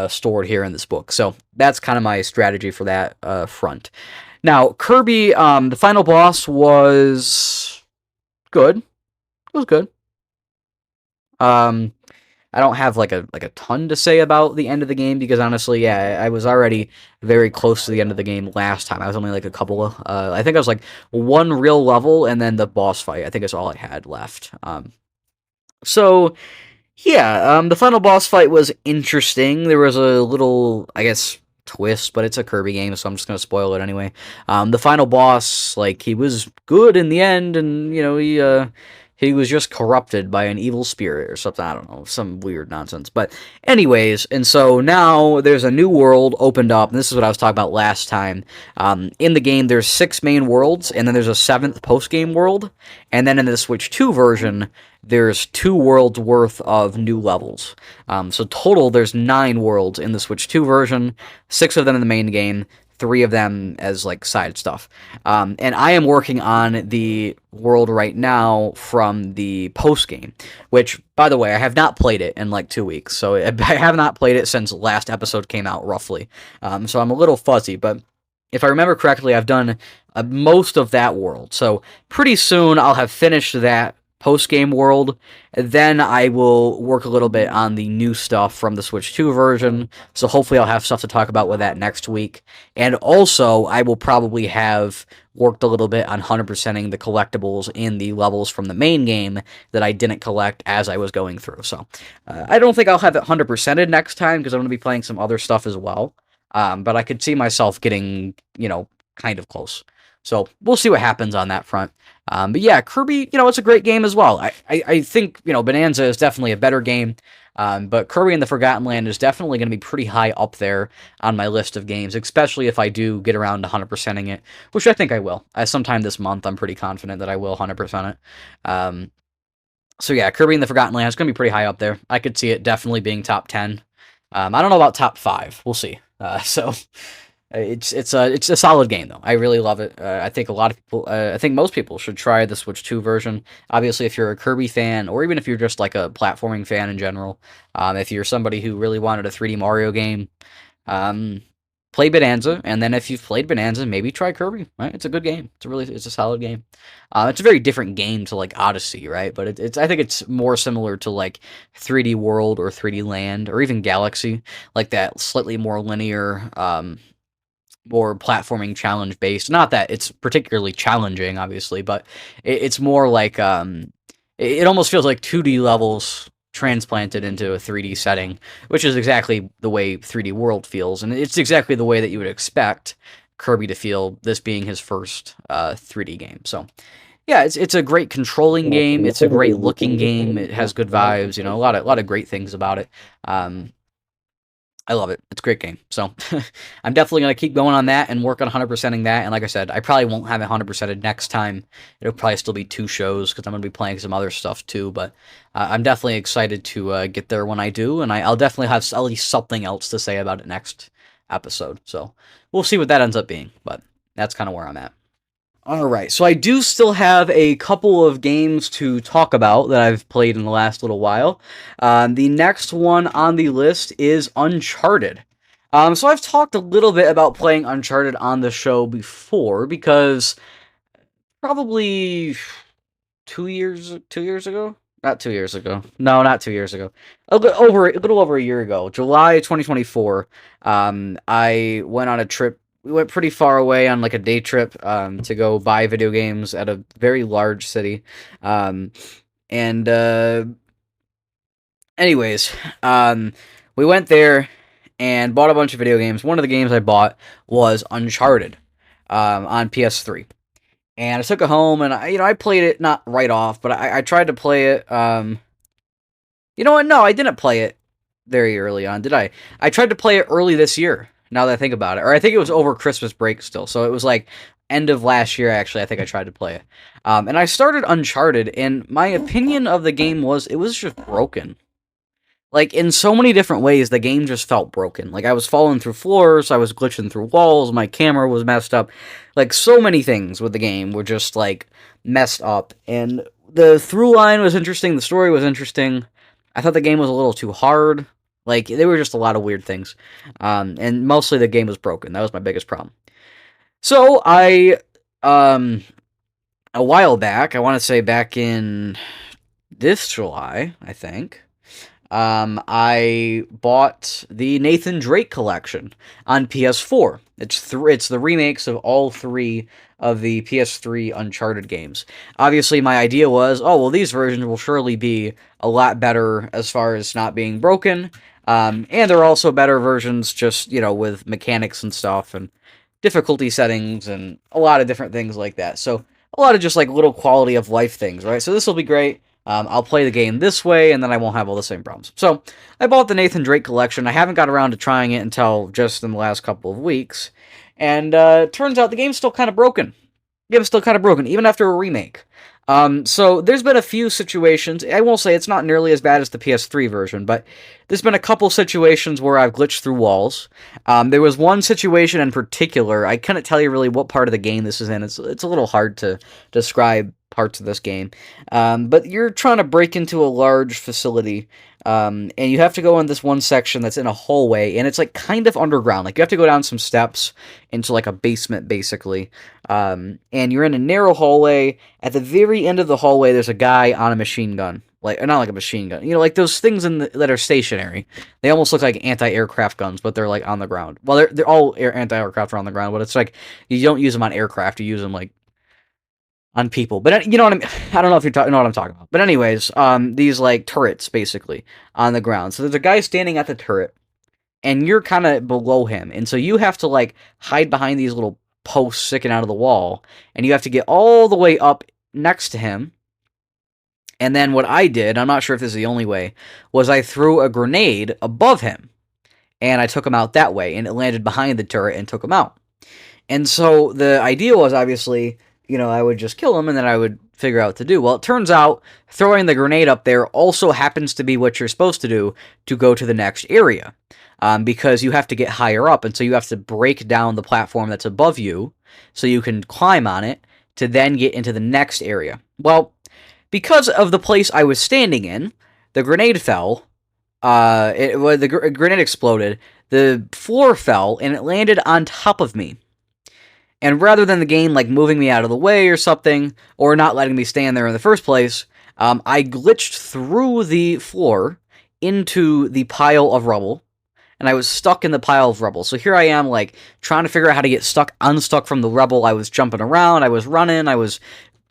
stored here in this book. So that's kind of my strategy for that front. Now, Kirby, the final boss was good. It was good. I don't have like a ton to say about the end of the game because honestly, yeah, I was already very close to the end of the game last time. I was only like a couple of, I think I was like one real level and then the boss fight. I think that's all I had left. So yeah, the final boss fight was interesting. There was a little, I guess, twist, but it's a Kirby game, so I'm just gonna spoil it anyway. The final boss, like, he was good in the end, and you know he was just corrupted by an evil spirit or something. I don't know, some weird nonsense. But anyways, and so now there's a new world opened up, and this is what I was talking about last time. In the game, there's 6 main worlds, and then there's a 7th post-game world, and then in the Switch 2 version, there's 2 worlds worth of new levels. So total, there's 9 worlds in the Switch 2 version, 6 of them in the main game, 3 of them as like side stuff. And I am working on the world right now from the post game, which, by the way, I have not played it in like 2 weeks. So I have not played it since last episode came out, roughly. So I'm a little fuzzy, but if I remember correctly, I've done most of that world. So pretty soon I'll have finished that post-game world, then I will work a little bit on the new stuff from the Switch 2 version, so hopefully I'll have stuff to talk about with that next week, and also I will probably have worked a little bit on 100%ing the collectibles in the levels from the main game that I didn't collect as I was going through, so I don't think I'll have it 100%ed next time, because I'm going to be playing some other stuff as well, but I could see myself getting, you know, kind of close. So we'll see what happens on that front. But yeah, Kirby, you know, it's a great game as well. I think, you know, Bonanza is definitely a better game. But Kirby and the Forgotten Land is definitely going to be pretty high up there on my list of games, especially if I do get around to 100%ing it, which I think I will. Sometime this month, I'm pretty confident that I will 100% it. So yeah, Kirby and the Forgotten Land is going to be pretty high up there. I could see it definitely being top 10. I don't know about top 5. We'll see. So it's a solid game though. I really love it. I think a lot of people, I think most people should try the Switch 2 version. Obviously, if you're a Kirby fan, or even if you're just like a platforming fan in general, if you're somebody who really wanted a 3D Mario game, play Bonanza, and then if you've played Bonanza, maybe try Kirby. Right? It's a good game. It's a solid game. It's a very different game to like Odyssey, right? But I think it's more similar to like 3D World or 3D Land or even Galaxy, like that slightly more linear, more platforming challenge based. Not that it's particularly challenging, obviously, but it's more like it almost feels like 2D levels transplanted into a 3D setting, which is exactly the way 3D World feels, and it's exactly the way that you would expect Kirby to feel, this being his first 3D game. So yeah, it's a great controlling game. It's a great looking game. It has good vibes. You know, a lot of great things about it. I love it. It's a great game. So I'm definitely going to keep going on that and work on 100%ing that. And like I said, I probably won't have it 100%ed next time. It'll probably still be 2 shows because I'm going to be playing some other stuff too. But I'm definitely excited to get there when I do. And I'll definitely have at least something else to say about it next episode. So we'll see what that ends up being. But that's kind of where I'm at. Alright, so I do still have a couple of games to talk about that I've played in the last little while. The next one on the list is Uncharted. So I've talked a little bit about playing Uncharted on the show before, because probably 2 years ago? Not 2 years ago. No, not 2 years ago. A little over a year ago, July 2024, I went on a trip we went pretty far away on like a day trip to go buy video games at a very large city. Um, and anyways, we went there and bought a bunch of video games. One of the games I bought was Uncharted on PS3. And I took it home, and I played it not right off, but I tried to play it. You know what? No, I didn't play it very early on, did I? I tried to play it early this year. Now that I think about it, or I think it was over Christmas break still, so it was like end of last year. Actually, I think I tried to play it, and I started Uncharted. And my opinion of the game was it was just broken. Like, in so many different ways, the game just felt broken. Like, I was falling through floors, I was glitching through walls, my camera was messed up. Like, so many things with the game were just, like, messed up. And the through line was interesting, the story was interesting. I thought the game was a little too hard. Like, there were just a lot of weird things. And mostly the game was broken. That was my biggest problem. So, a while back, I want to say back in this July, I think, I bought the Nathan Drake collection on PS4. It's the remakes of all three of the PS3 Uncharted games. Obviously, my idea was, oh, well, these versions will surely be a lot better as far as not being broken. And there are also better versions just, with mechanics and stuff and difficulty settings and a lot of different things like that. So, a lot of just like little quality of life things, right? So, this will be great. I'll play the game this way, and then I won't have all the same problems. So, I bought the Nathan Drake collection. I haven't got around to trying it until just in the last couple of weeks. And turns out the game's still kind of broken. The game's still kind of broken, even after a remake. So, there's been a few situations. I won't say it's not nearly as bad as the PS3 version, but there's been a couple situations where I've glitched through walls. There was one situation in particular. I couldn't tell you really what part of the game this is in. It's a little hard to describe parts of this game. But you're trying to break into a large facility, and you have to go in this one section that's in a hallway, and it's like kind of underground. Like you have to go down some steps into like a basement, basically. And you're in a narrow hallway. At the very end of the hallway, there's a guy on a machine gun. Like, not like a machine gun. Like those things that are stationary. They almost look like anti-aircraft guns, but they're like on the ground. Well, they're all anti-aircraft are on the ground, but it's like you don't use them on aircraft. You use them like on people. But you know what I mean? I don't know if you know what I'm talking about. But anyways, these like turrets basically on the ground. So there's a guy standing at the turret, and you're kind of below him, and so you have to like hide behind these little posts sticking out of the wall, and you have to get all the way up next to him. And then what I did, I'm not sure if this is the only way, was I threw a grenade above him, and I took him out that way, and it landed behind the turret and took him out. And so the idea was obviously, I would just kill him and then I would figure out what to do. Well, it turns out throwing the grenade up there also happens to be what you're supposed to do to go to the next area. Because you have to get higher up, and so you have to break down the platform that's above you so you can climb on it to then get into the next area. Well, because of the place I was standing in, the grenade fell. The grenade exploded. The floor fell, and it landed on top of me. And rather than the game like moving me out of the way or something, or not letting me stand there in the first place, I glitched through the floor into the pile of rubble, and I was stuck in the pile of rubble. So here I am, like, trying to figure out how to get unstuck from the rubble. I was jumping around, I was running, I was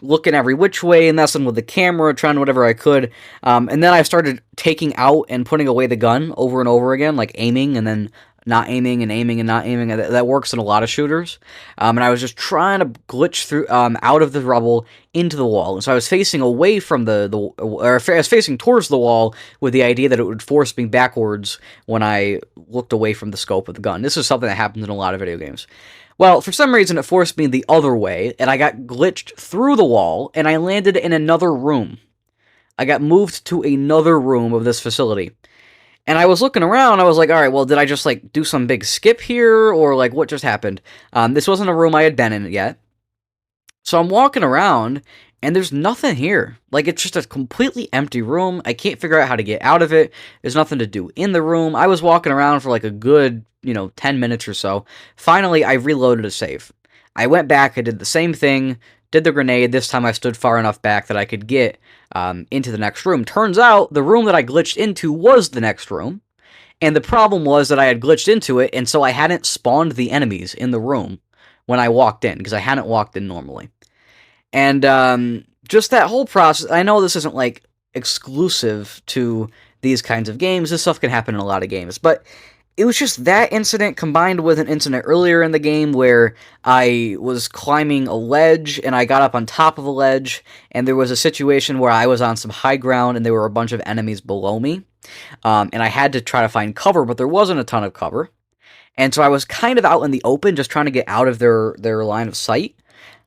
looking every which way, messing with the camera, trying whatever I could. And then I started taking out and putting away the gun over and over again, like aiming and then not aiming and aiming and not aiming. That works in a lot of shooters. And I was just trying to glitch through out of the rubble into the wall. And so I was facing away from I was facing towards the wall with the idea that it would force me backwards when I looked away from the scope of the gun. This is something that happens in a lot of video games. Well, for some reason, it forced me the other way, and I got glitched through the wall, and I landed in another room. I got moved to another room of this facility. And I was looking around, I was like, all right, well, did I just, like, do some big skip here, or, like, what just happened? This wasn't a room I had been in yet. So I'm walking around, and there's nothing here. Like, it's just a completely empty room. I can't figure out how to get out of it. There's nothing to do in the room. I was walking around for, like, a good 10 minutes or so. Finally, I reloaded a save. I went back, I did the same thing, did the grenade. This time I stood far enough back that I could get into the next room. Turns out, the room that I glitched into was the next room, And the problem was that I had glitched into it, and so I hadn't spawned the enemies in the room when I walked in, because I hadn't walked in normally. And just that whole process, I know this isn't like exclusive to these kinds of games. This stuff can happen in a lot of games, but it was just that incident combined with an incident earlier in the game where I was climbing a ledge and I got up on top of a ledge, and there was a situation where I was on some high ground and there were a bunch of enemies below me. And I had to try to find cover, but there wasn't a ton of cover. And so I was kind of out in the open, just trying to get out of their line of sight.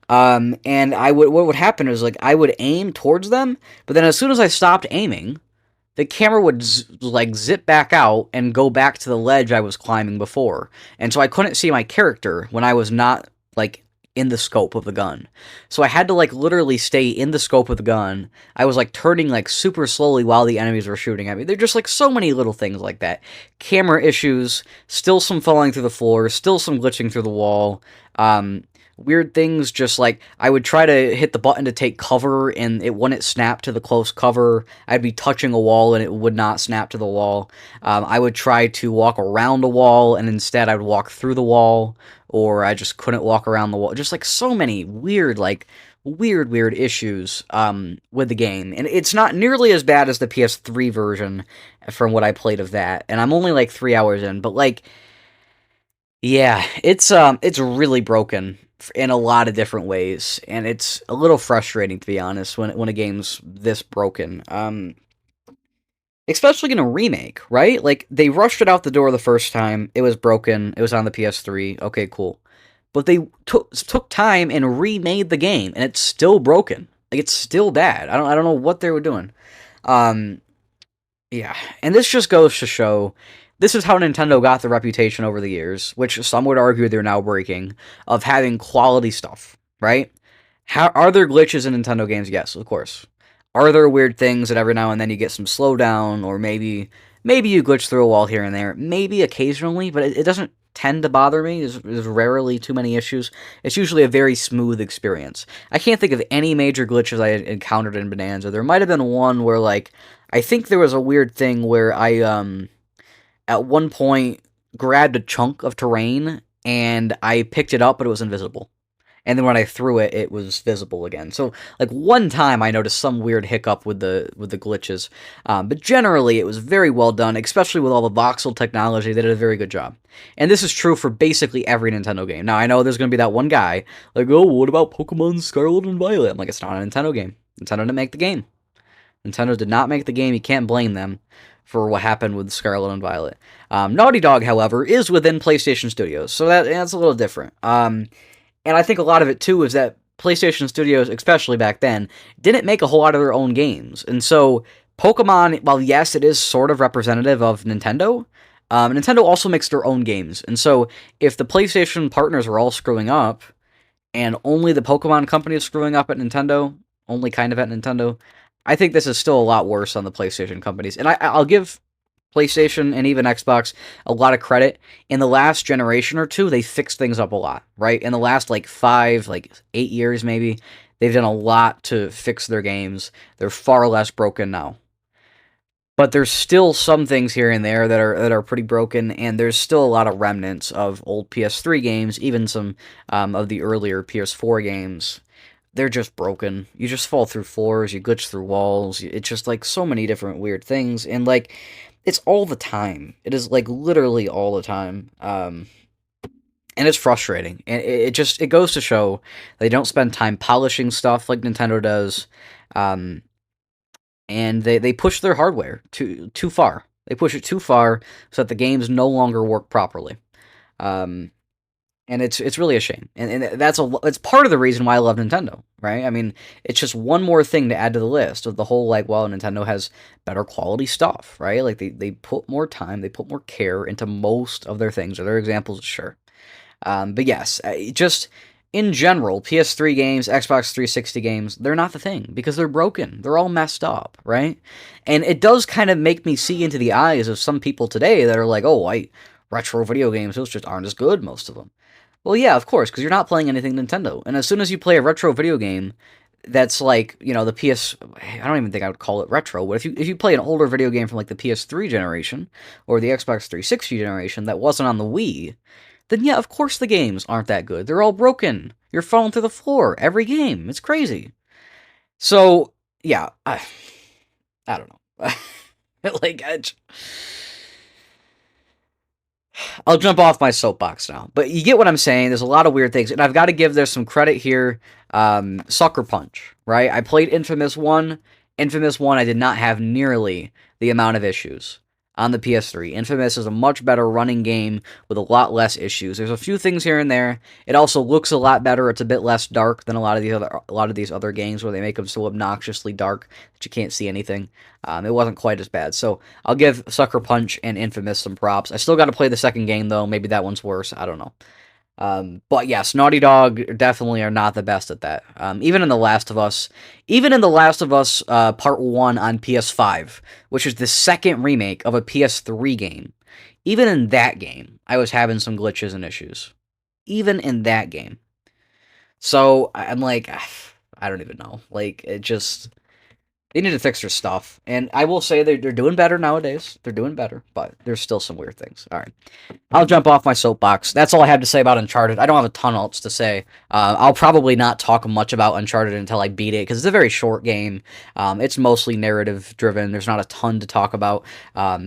And what would happen is, like, I would aim towards them, but then as soon as I stopped aiming, the camera would zip back out and go back to the ledge I was climbing before. And so I couldn't see my character when I was not, like, in the scope of the gun. So I had to, like, literally stay in the scope of the gun. I was, like, turning, like, super slowly while the enemies were shooting at me. They're just, like, so many little things like that. Camera issues, still some falling through the floor, still some glitching through the wall. Weird things, just like I would try to hit the button to take cover and it wouldn't snap to the close cover. I'd be touching a wall and it would not snap to the wall. I would try to walk around a wall and instead I would walk through the wall, or I just couldn't walk around the wall. Just like so many weird issues with the game. And it's not nearly as bad as the PS3 version from what I played of that. And I'm only like 3 hours in, but like, yeah, it's really broken in a lot of different ways, and it's a little frustrating, to be honest, when a game's this broken. Especially in a remake, right? Like, they rushed it out the door the first time, it was broken, it was on the PS3, okay, cool. But they took time and remade the game, and it's still broken. Like, it's still bad. I don't know what they were doing. Yeah, and this just goes to show, this is how Nintendo got the reputation over the years, which some would argue they're now breaking, of having quality stuff, right? Are there glitches in Nintendo games? Yes, of course. Are there weird things that every now and then you get some slowdown, or maybe you glitch through a wall here and there? Maybe occasionally, but it doesn't tend to bother me. There's rarely too many issues. It's usually a very smooth experience. I can't think of any major glitches I encountered in Bonanza. There might have been one where, like, I think there was a weird thing where I, at one point, grabbed a chunk of terrain, and I picked it up, but it was invisible. And then when I threw it, it was visible again. So, like, one time I noticed some weird hiccup with the glitches. But generally, it was very well done, especially with all the voxel technology. They did a very good job. And this is true for basically every Nintendo game. Now, I know there's going to be that one guy, like, oh, what about Pokemon Scarlet and Violet? I'm like, it's not a Nintendo game. Nintendo didn't make the game. Nintendo did not make the game. You can't blame them for what happened with Scarlet and Violet. Naughty Dog, however, is within PlayStation Studios, so that's a little different. And I think a lot of it, too, is that PlayStation Studios, especially back then, didn't make a whole lot of their own games. And so, Pokemon, while yes, it is sort of representative of Nintendo, Nintendo also makes their own games. And so, if the PlayStation partners are all screwing up, and only the Pokemon company is screwing up at Nintendo, only kind of at Nintendo, I think this is still a lot worse on the PlayStation companies. And I'll give PlayStation and even Xbox a lot of credit. In the last generation or two, they fixed things up a lot, right? In the last, 8 years maybe, they've done a lot to fix their games. They're far less broken now. But there's still some things here and there that are pretty broken, and there's still a lot of remnants of old PS3 games, even some of the earlier PS4 games. They're just broken. You just fall through floors, you glitch through walls, it's just, like, so many different weird things, and, like, it's all the time. It is, like, literally all the time, and it's frustrating, and it goes to show they don't spend time polishing stuff like Nintendo does, and they push their hardware too far. They push it too far so that the games no longer work properly. And it's really a shame, and it's part of the reason why I love Nintendo, right? I mean, it's just one more thing to add to the list of the whole, like, well, Nintendo has better quality stuff, right? Like, they put more time, they put more care into most of their things, or their examples, sure. But yes, just in general, PS3 games, Xbox 360 games, they're not the thing, because they're broken. They're all messed up, right? And it does kind of make me see into the eyes of some people today that are like, oh, retro video games, those just aren't as good, most of them. Well, yeah, of course, because you're not playing anything Nintendo. And as soon as you play a retro video game, that's like, the PS. I don't even think I would call it retro, but if you play an older video game from like the PS3 generation or the Xbox 360 generation that wasn't on the Wii, then yeah, of course the games aren't that good. They're all broken. You're falling through the floor every game. It's crazy. So yeah, I don't know. like I'll jump off my soapbox now, but you get what I'm saying. There's a lot of weird things, and I've got to give there's some credit here. Sucker Punch, right? I played Infamous 1. Infamous 1, I did not have nearly the amount of issues on the PS3. Infamous is a much better running game with a lot less issues. There's a few things here and there. It also looks a lot better. It's a bit less dark than a lot of these other games where they make them so obnoxiously dark that you can't see anything. It wasn't quite as bad. So I'll give Sucker Punch and Infamous some props. I still got to play the second game though. Maybe that one's worse. I don't know. But yes, Naughty Dog definitely are not the best at that. Even in The Last of Us, Part 1 on PS5, which is the second remake of a PS3 game, even in that game, I was having some glitches and issues. Even in that game. So, I'm like, I don't even know. Like, it just... They need to fix their stuff. And I will say they're doing better nowadays. They're doing better, but there's still some weird things. All right. I'll jump off my soapbox. That's all I have to say about Uncharted. I don't have a ton else to say. I'll probably not talk much about Uncharted until I beat it, because it's a very short game. It's mostly narrative-driven. There's not a ton to talk about.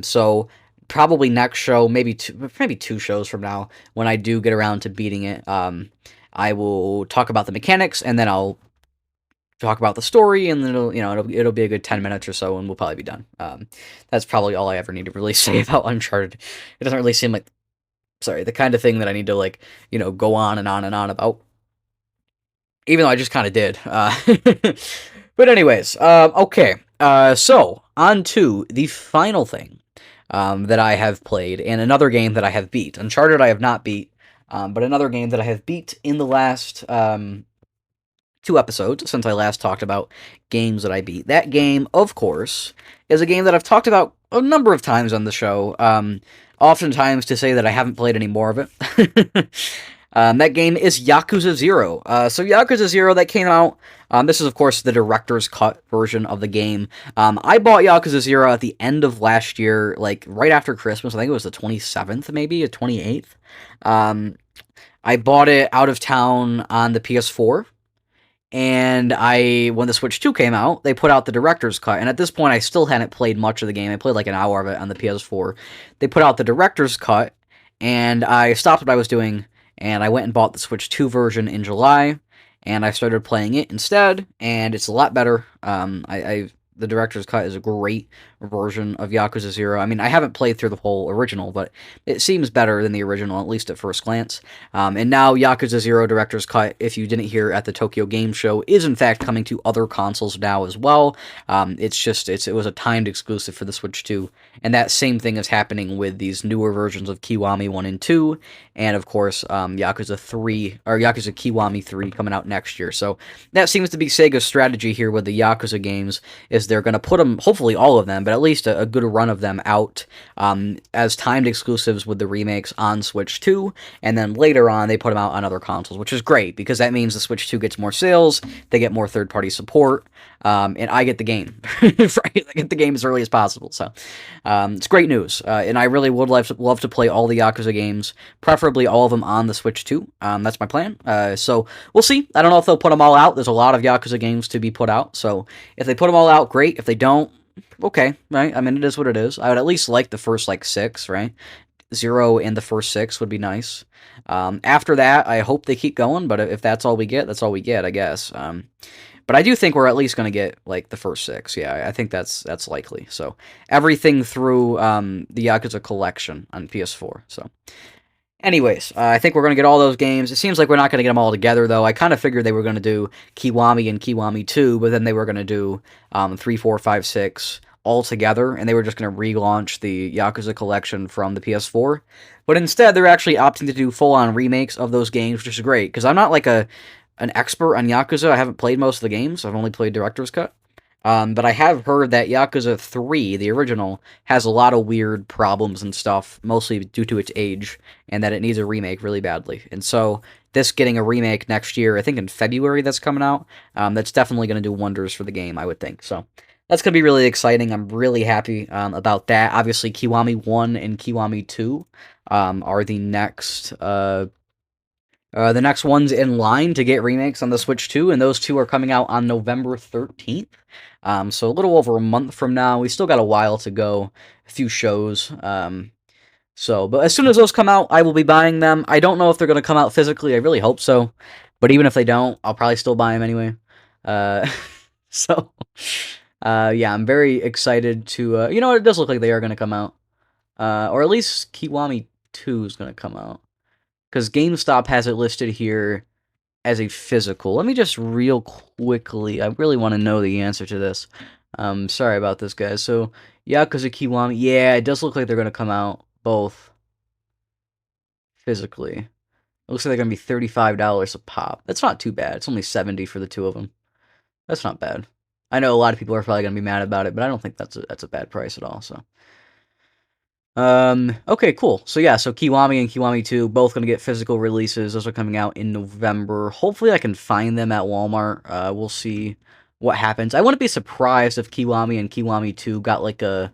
So probably next show, maybe two shows from now, when I do get around to beating it, I will talk about the mechanics, and then I'll talk about the story, and then it'll be a good 10 minutes or so, and we'll probably be done. That's probably all I ever need to really say about Uncharted. It doesn't really seem like, the kind of thing that I need to, like, go on and on and on about. Even though I just kind of did. But anyways, okay. So, on to the final thing that I have played, and another game that I have beat. Uncharted I have not beat, but another game that I have beat in the last... 2 episodes since I last talked about games that I beat. That game, of course, is a game that I've talked about a number of times on the show, oftentimes to say that I haven't played any more of it. That game is Yakuza 0. So Yakuza 0, that came out, this is, of course, the director's cut version of the game. I bought Yakuza 0 at the end of last year, like, right after Christmas. I think it was the 27th, maybe, or 28th. I bought it out of town on the PS4. And when the Switch 2 came out, they put out the director's cut. And at this point, I still hadn't played much of the game. I played like an hour of it on the PS4. They put out the director's cut, and I stopped what I was doing, and I went and bought the Switch 2 version in July, and I started playing it instead, and it's a lot better. The director's cut is a great version of Yakuza 0. I mean, I haven't played through the whole original, but it seems better than the original, at least at first glance. And now Yakuza 0 director's cut, if you didn't hear at the Tokyo Game Show, is in fact coming to other consoles now as well. It was a timed exclusive for the Switch 2, and that same thing is happening with these newer versions of Kiwami 1 and 2, and of course, Yakuza Kiwami 3 coming out next year. So that seems to be Sega's strategy here with the Yakuza games, is they're going to put them, hopefully all of them, but at least a good run of them out as timed exclusives with the remakes on Switch 2, and then later on they put them out on other consoles, which is great, because that means the Switch 2 gets more sales, they get more third-party support, and I get the game. Right? I get the game as early as possible, so it's great news, and I really would love to play all the Yakuza games, preferably all of them on the Switch 2. That's my plan, so we'll see. I don't know if they'll put them all out. There's a lot of Yakuza games to be put out, so if they put them all out, great. If they don't, okay, right? I mean, it is what it is. I would at least like the first, 6, right? 0 and the first 6 would be nice. After that, I hope they keep going, but if that's all we get, that's all we get, I guess. But I do think we're at least going to get, the first 6. Yeah, I think that's likely. So, everything through the Yakuza Collection on PS4, so... Anyways, I think we're going to get all those games. It seems like we're not going to get them all together, though. I kind of figured they were going to do Kiwami and Kiwami 2, but then they were going to do 3, 4, 5, 6 all together, and they were just going to relaunch the Yakuza Collection from the PS4. But instead, they're actually opting to do full-on remakes of those games, which is great, because I'm not an expert on Yakuza. I haven't played most of the games. I've only played Director's Cut. But I have heard that Yakuza 3, the original, has a lot of weird problems and stuff, mostly due to its age, and that it needs a remake really badly. And so, this getting a remake next year, I think in February that's coming out, that's definitely going to do wonders for the game, I would think. So, that's going to be really exciting. I'm really happy about that. Obviously, Kiwami 1 and Kiwami 2 are the next ones in line to get remakes on the Switch 2, and those two are coming out on November 13th. So a little over a month from now. We still got a while to go, a few shows. But as soon as those come out, I will be buying them. I don't know if they're going to come out physically. I really hope so. But even if they don't, I'll probably still buy them anyway. Uh, so, yeah, I'm very excited to... you know what? It does look like they are going to come out. Or at least Kiwami 2 is going to come out. Because GameStop has it listed here as a physical. Let me just real quickly, I really want to know the answer to this. Sorry about this, guys. So, Yakuza Kiwami, yeah, it does look like they're going to come out both physically. It looks like they're going to be $35 a pop. That's not too bad. It's only $70 for the two of them. That's not bad. I know a lot of people are probably going to be mad about it, but I don't think that's a bad price at all, so... Okay, cool. So yeah, so Kiwami and Kiwami 2, both gonna get physical releases. Those are coming out in November. Hopefully I can find them at Walmart. We'll see what happens. I wouldn't be surprised if Kiwami and Kiwami 2 got like a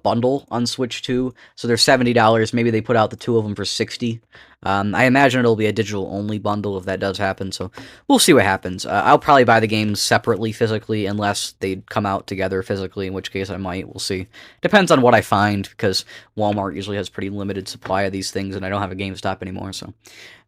bundle on Switch 2. So they're $70. Maybe they put out the two of them for $60. I imagine it'll be a digital-only bundle if that does happen, so we'll see what happens. I'll probably buy the games separately physically unless they come out together physically, in which case I might. We'll see. Depends on what I find, because Walmart usually has pretty limited supply of these things, and I don't have a GameStop anymore, so...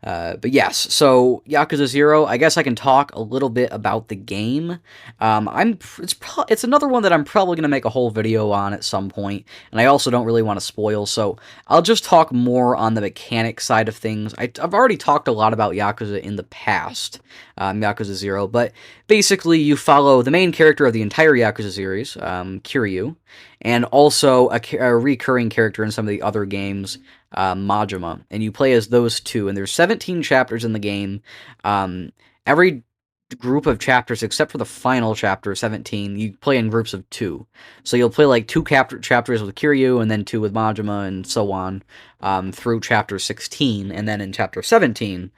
but yes, so Yakuza 0, I guess I can talk a little bit about the game. It's another one that I'm probably going to make a whole video on at some point, and I also don't really want to spoil, so I'll just talk more on the mechanic side of things. I've already talked a lot about Yakuza in the past, Yakuza 0, but basically you follow the main character of the entire Yakuza series, Kiryu, and also a recurring character in some of the other games, Majima, and you play as those two, and there's 17 chapters in the game. Every group of chapters, except for the final chapter, 17, you play in groups of 2. So you'll play like 2 chapters with Kiryu, and then 2 with Majima, and so on, through chapter 16, and then in chapter 17,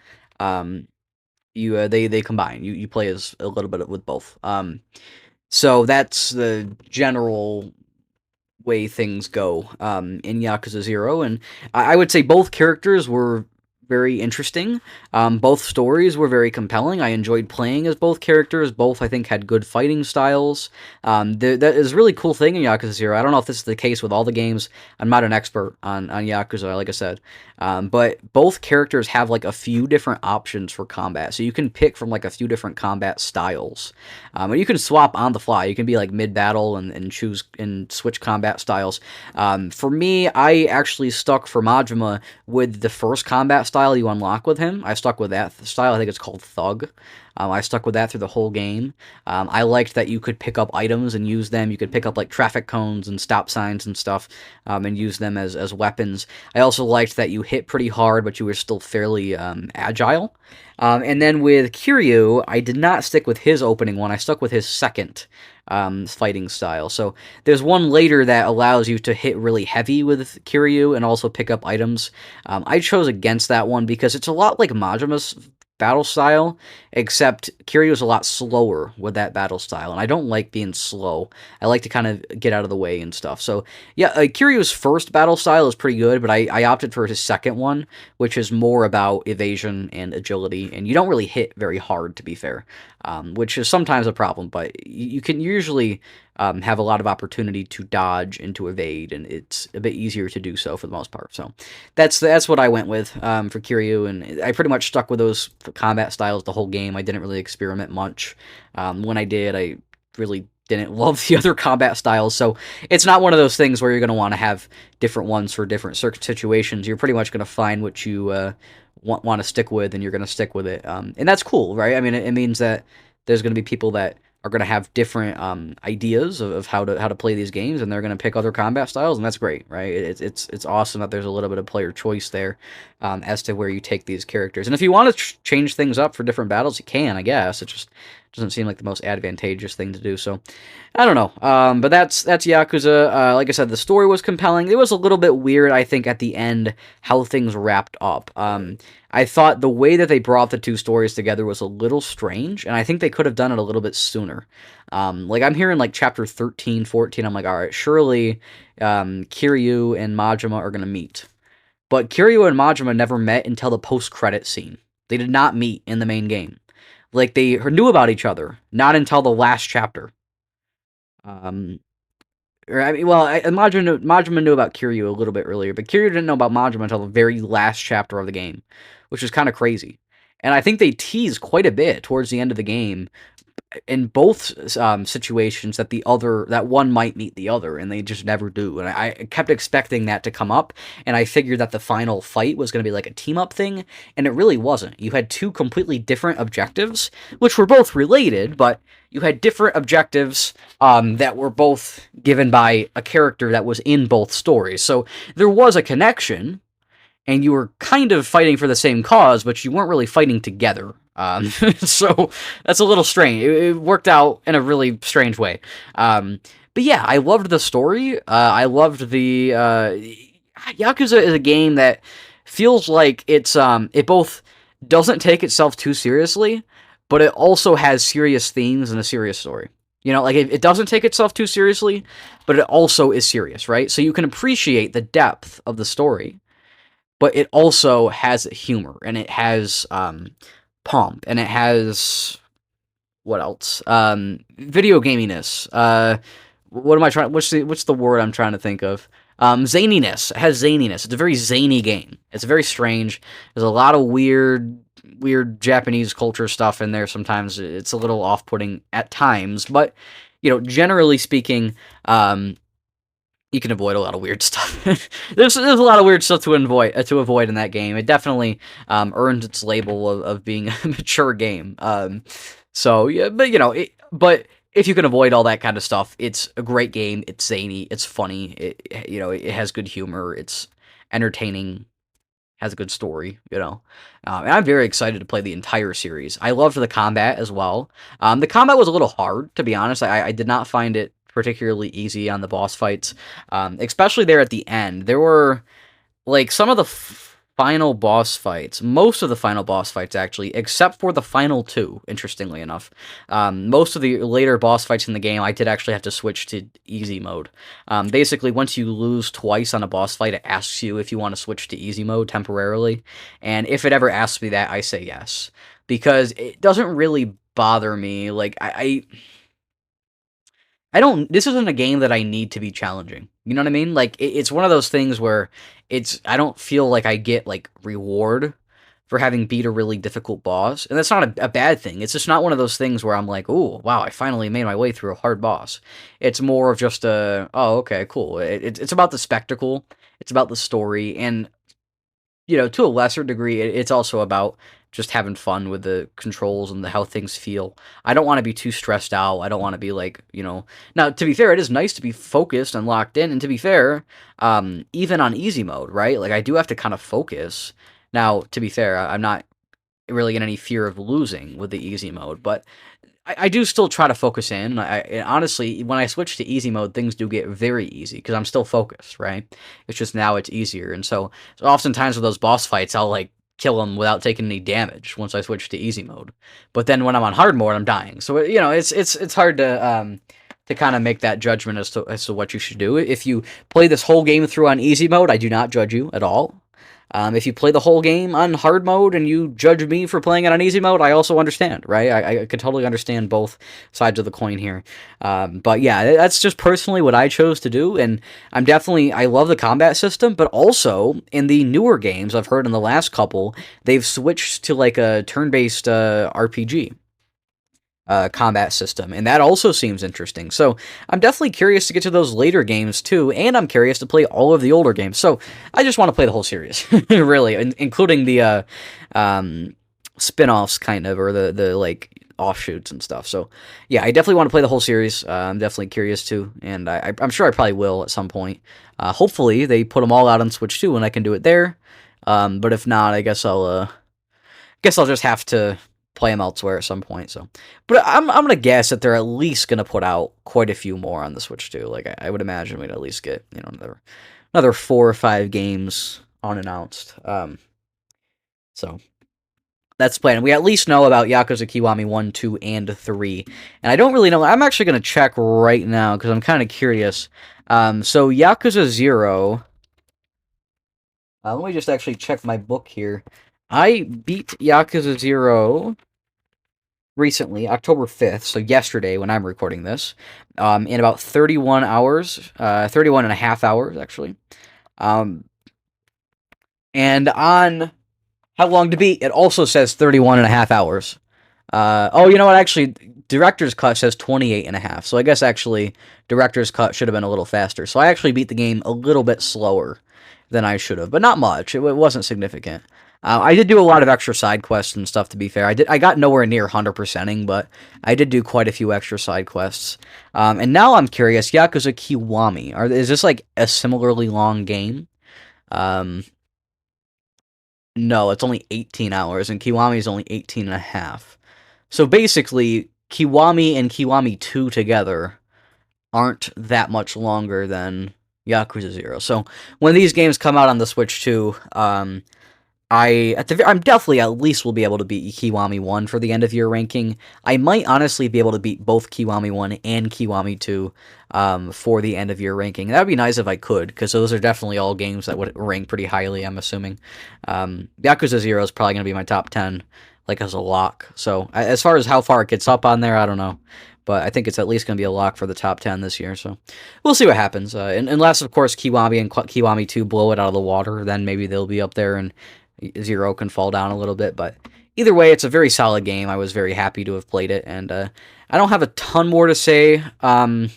they combine. You play as a little bit with both. So that's the general way things go in Yakuza 0, and I would say both characters were very interesting. Both stories were very compelling. I enjoyed playing as both characters. Both, I think, had good fighting styles. That is a really cool thing in Yakuza 0. I don't know if this is the case with all the games. I'm not an expert on Yakuza, like I said. But both characters have, like, a few different options for combat. So you can pick from, like, a few different combat styles. And you can swap on the fly. You can be, like, mid-battle and choose and switch combat styles. For me, I actually stuck for Majima with the first combat style you unlock with him. I stuck with that style. I think it's called Thug. I stuck with that through the whole game. I liked that you could pick up items and use them. You could pick up like traffic cones and stop signs and stuff, and use them as weapons. I also liked that you hit pretty hard, but you were still fairly agile. And then with Kiryu, I did not stick with his opening one. I stuck with his second fighting style. So there's one later that allows you to hit really heavy with Kiryu and also pick up items. I chose against that one because it's a lot like Majima's battle style, except Kiryu is a lot slower with that battle style, and I don't like being slow. I like to kind of get out of the way and stuff. So yeah, Kiryu's first battle style is pretty good, but I opted for his second one, which is more about evasion and agility, and you don't really hit very hard, to be fair, which is sometimes a problem, but you can usually have a lot of opportunity to dodge and to evade, and it's a bit easier to do so for the most part. So that's what I went with for Kiryu, and I pretty much stuck with those combat styles the whole game. I didn't really experiment much. When I did, I really didn't love the other combat styles, so it's not one of those things where you're going to want to have different ones for different situations. You're pretty much going to find what you want to stick with, and you're going to stick with it. And that's cool, right? I mean, it means that there's going to be people that are going to have different ideas of how to play these games, and they're going to pick other combat styles, and that's great, right? It's awesome that there's a little bit of player choice there as to where you take these characters. And if you want to change things up for different battles, you can, I guess. It just Doesn't seem like the most advantageous thing to do, so I don't know. But that's Yakuza. Like I said, the story was compelling. It was a little bit weird, I think, at the end, how things wrapped up. I thought the way that they brought the two stories together was a little strange, and I think they could have done it a little bit sooner. Like, I'm hearing, like, chapter 13, 14, I'm like, alright, surely Kiryu and Majima are gonna meet. But Kiryu and Majima never met until the post-credit scene. They did not meet in the main game. Like, they knew about each other, not until the last chapter. Majima knew about Kiryu a little bit earlier, but Kiryu didn't know about Majima until the very last chapter of the game, which is kind of crazy. And I think they tease quite a bit towards the end of the game in both situations that one might meet the other, and they just never do. And I kept expecting that to come up, and I figured that the final fight was going to be like a team-up thing, and it really wasn't. You had two completely different objectives, which were both related, but you had different objectives that were both given by a character that was in both stories. So there was a connection, and you were kind of fighting for the same cause, but you weren't really fighting together. So that's a little strange. It worked out in a really strange way. But yeah, I loved the story. I loved the Yakuza is a game that feels like it both doesn't take itself too seriously, but it also has serious themes and a serious story. You know, like, it doesn't take itself too seriously, but it also is serious, right? So you can appreciate the depth of the story, but it also has humor, and it has pomp, and it has what else? Video gaminess. What am I trying? What's the word I'm trying to think of? Zaniness. It has zaniness. It's a very zany game. It's very strange. There's a lot of weird Japanese culture stuff in there. Sometimes it's a little off-putting at times, but you know, generally speaking, you can avoid a lot of weird stuff. there's a lot of weird stuff to avoid in that game. It definitely earned its label of being a mature game. So yeah, but you know, but if you can avoid all that kind of stuff, it's a great game. It's zany. It's funny. It has good humor. It's entertaining. Has a good story. You know, and I'm very excited to play the entire series. I loved the combat as well. The combat was a little hard, to be honest. I did not find it particularly easy on the boss fights, especially there at the end. There were, like, some of the final boss fights, most of the final boss fights, actually, except for the final two, interestingly enough. Most of the later boss fights in the game, I did actually have to switch to easy mode. Basically, once you lose twice on a boss fight, it asks you if you want to switch to easy mode temporarily, and if it ever asks me that, I say yes, because it doesn't really bother me. Like, I don't. This isn't a game that I need to be challenging. You know what I mean? Like, it's one of those things where I don't feel like I get, like, reward for having beat a really difficult boss, and that's not a bad thing. It's just not one of those things where I'm like, oh wow, I finally made my way through a hard boss. It's more of just oh, okay, cool. It's about the spectacle. It's about the story, and you know, to a lesser degree, it's also about just having fun with the controls and how things feel. I don't want to be too stressed out. I don't want to be like, you know... Now, to be fair, it is nice to be focused and locked in, and to be fair, even on easy mode, right? Like, I do have to kind of focus. Now, to be fair, I'm not really in any fear of losing with the easy mode, but I do still try to focus in. And honestly, when I switch to easy mode, things do get very easy, because I'm still focused, right? It's just now it's easier, and so oftentimes with those boss fights, I'll, like, kill them without taking any damage once I switch to easy mode. But then when I'm on hard mode, I'm dying. So, you know, it's hard to kind of make that judgment as to what you should do. If you play this whole game through on easy mode, I do not judge you at all. If you play the whole game on hard mode and you judge me for playing it on easy mode, I also understand, right? I can totally understand both sides of the coin here. But yeah, that's just personally what I chose to do, and I love the combat system, but also in the newer games, I've heard in the last couple, they've switched to like a turn-based RPG combat system, and that also seems interesting. So I'm definitely curious to get to those later games too, and I'm curious to play all of the older games. So I just want to play the whole series, really, including the spin-offs, kind of, or the like offshoots and stuff. So yeah, I definitely want to play the whole series. I'm definitely curious too, and I'm sure I probably will at some point. Hopefully they put them all out on Switch too, and I can do it there. But if not, I guess I'll just have to play them elsewhere at some point. So, but I'm gonna guess that they're at least gonna put out quite a few more on the Switch too. Like I would imagine we'd at least get another 4 or 5 games unannounced. So that's the plan. We at least know about Yakuza Kiwami 1, 2, and 3. And I don't really know. I'm actually going to check right now because I'm kind of curious. So Yakuza 0. Let me just actually check my book here. I beat Yakuza 0 recently, October 5th, so yesterday when I'm recording this, in about 31 hours, 31 and a half hours, actually. And on how long to beat, it also says 31 and a half hours. Oh, you know what, actually, Director's Cut says 28 and a half, so I guess actually Director's Cut should have been a little faster. So I actually beat the game a little bit slower than I should have, but not much. It wasn't significant. I did do a lot of extra side quests and stuff, to be fair. I got nowhere near 100%ing, but I did do quite a few extra side quests. And now I'm curious, Yakuza Kiwami, is this like a similarly long game? No, it's only 18 hours, and Kiwami is only 18 and a half. So basically, Kiwami and Kiwami 2 together aren't that much longer than Yakuza 0. So when these games come out on the Switch 2, I'm definitely at least will be able to beat Kiwami 1 for the end of year ranking. I might honestly be able to beat both Kiwami 1 and Kiwami 2 for the end of year ranking. That would be nice if I could, because those are definitely all games that would rank pretty highly, I'm assuming. Yakuza 0 is probably going to be my top 10, like as a lock. So as far as how far it gets up on there, I don't know. But I think it's at least going to be a lock for the top 10 this year, so we'll see what happens. Unless, of course, Kiwami and Kiwami 2 blow it out of the water, then maybe they'll be up there and 0 can fall down a little bit. But either way, it's a very solid game. I was very happy to have played it, and I don't have a ton more to say about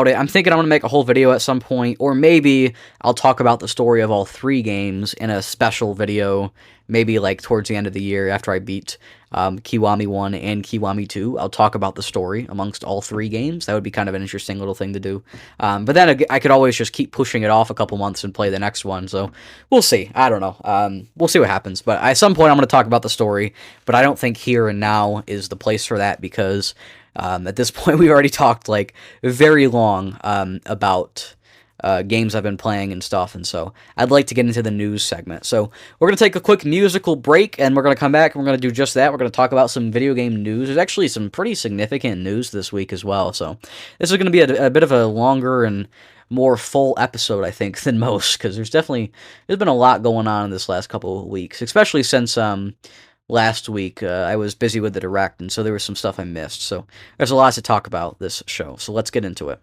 it. I'm thinking I'm going to make a whole video at some point, or maybe I'll talk about the story of all 3 games in a special video, maybe like towards the end of the year after I beat Kiwami 1 and Kiwami 2. I'll talk about the story amongst all 3 games. That would be kind of an interesting little thing to do. But then I could always just keep pushing it off a couple months and play the next one, so we'll see. I don't know. We'll see what happens. But at some point I'm going to talk about the story, but I don't think here and now is the place for that, because at this point we've already talked like very long about games I've been playing and stuff, and so I'd like to get into the news segment. So we're going to take a quick musical break, and we're going to come back and we're going to do just that. We're going to talk about some video game news. There's actually some pretty significant news this week as well, so this is going to be a bit of a longer and more full episode, I think, than most, because there's been a lot going on in this last couple of weeks, especially since last week I was busy with the Direct, and so there was some stuff I missed. So there's a lot to talk about this show, so let's get into it.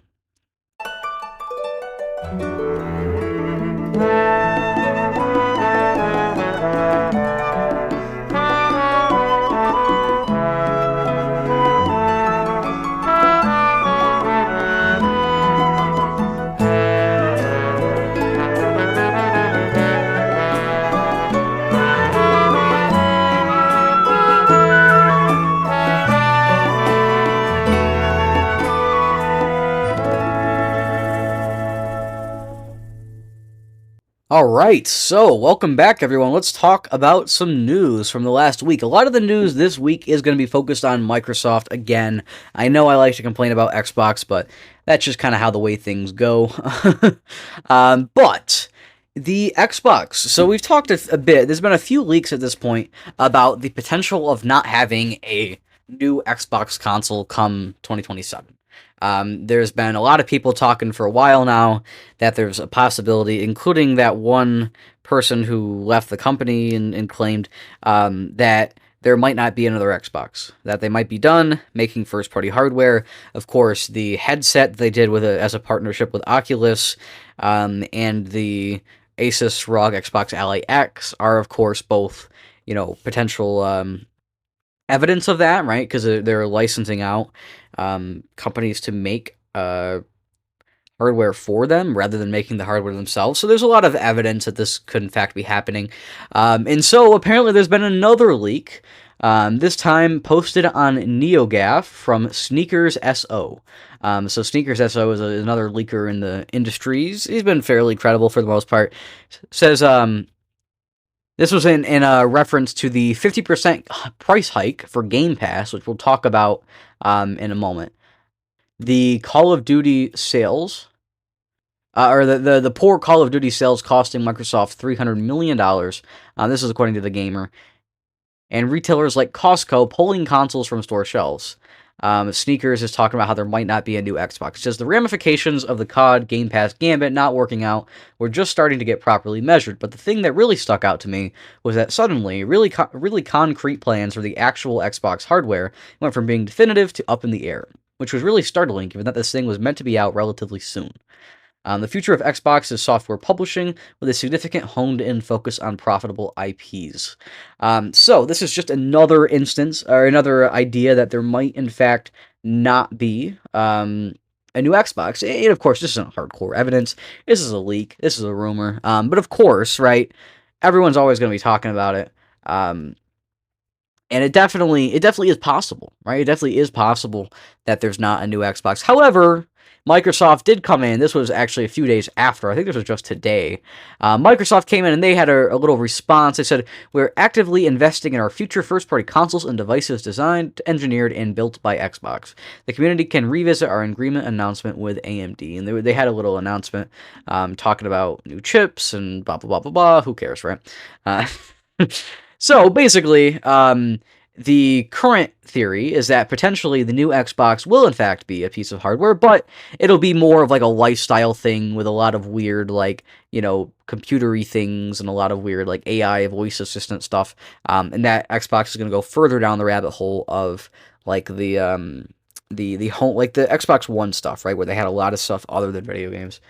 Alright, so welcome back everyone. Let's talk about some news from the last week. A lot of the news this week is going to be focused on Microsoft again. I know I like to complain about Xbox, but that's just kind of how the way things go. But the Xbox, so we've talked a bit, there's been a few leaks at this point about the potential of not having a new Xbox console come 2027. There's been a lot of people talking for a while now that there's a possibility, including that one person who left the company and claimed that there might not be another Xbox, that they might be done making first-party hardware. Of course, the headset they did as a partnership with Oculus and the Asus ROG Xbox Ally X are, of course, both potential evidence of that, right? Because they're licensing out companies to make hardware for them rather than making the hardware themselves. So there's a lot of evidence that this could in fact be happening. And so apparently there's been another leak, this time posted on NeoGAF from Sneakers SO. So Sneakers SO is another leaker in the industries. He's been fairly credible for the most part. Says This was in a reference to the 50% price hike for Game Pass, which we'll talk about in a moment. The Call of Duty sales, or the poor Call of Duty sales costing Microsoft $300 million. This is according to The Gamer. And retailers like Costco pulling consoles from store shelves. Sneakers is talking about how there might not be a new Xbox. It says the ramifications of the COD Game Pass gambit not working out were just starting to get properly measured. But the thing that really stuck out to me was that suddenly, really concrete plans for the actual Xbox hardware went from being definitive to up in the air, which was really startling given that this thing was meant to be out relatively soon. The future of Xbox is software publishing with a significant honed-in focus on profitable IPs. So this is just another instance, or another idea that there might, in fact, not be a new Xbox. And of course, this isn't hardcore evidence. This is a leak. This is a rumor. But of course, right, everyone's always going to be talking about it. And it definitely is possible, right? It definitely is possible that there's not a new Xbox. However, Microsoft did come in. This was actually a few days after. I think this was just today. Microsoft came in and they had a little response. They said, "We're actively investing in our future first-party consoles and devices designed, engineered, and built by Xbox. The community can revisit our agreement announcement with AMD." And they had a little announcement talking about new chips and blah, blah, blah, blah, blah. Who cares, right? So basically, the current theory is that potentially the new Xbox will in fact be a piece of hardware, but it'll be more of like a lifestyle thing with a lot of weird, like, computery things and a lot of weird, like, AI voice assistant stuff. And that Xbox is going to go further down the rabbit hole of like the home, like the Xbox One stuff, right, where they had a lot of stuff other than video games.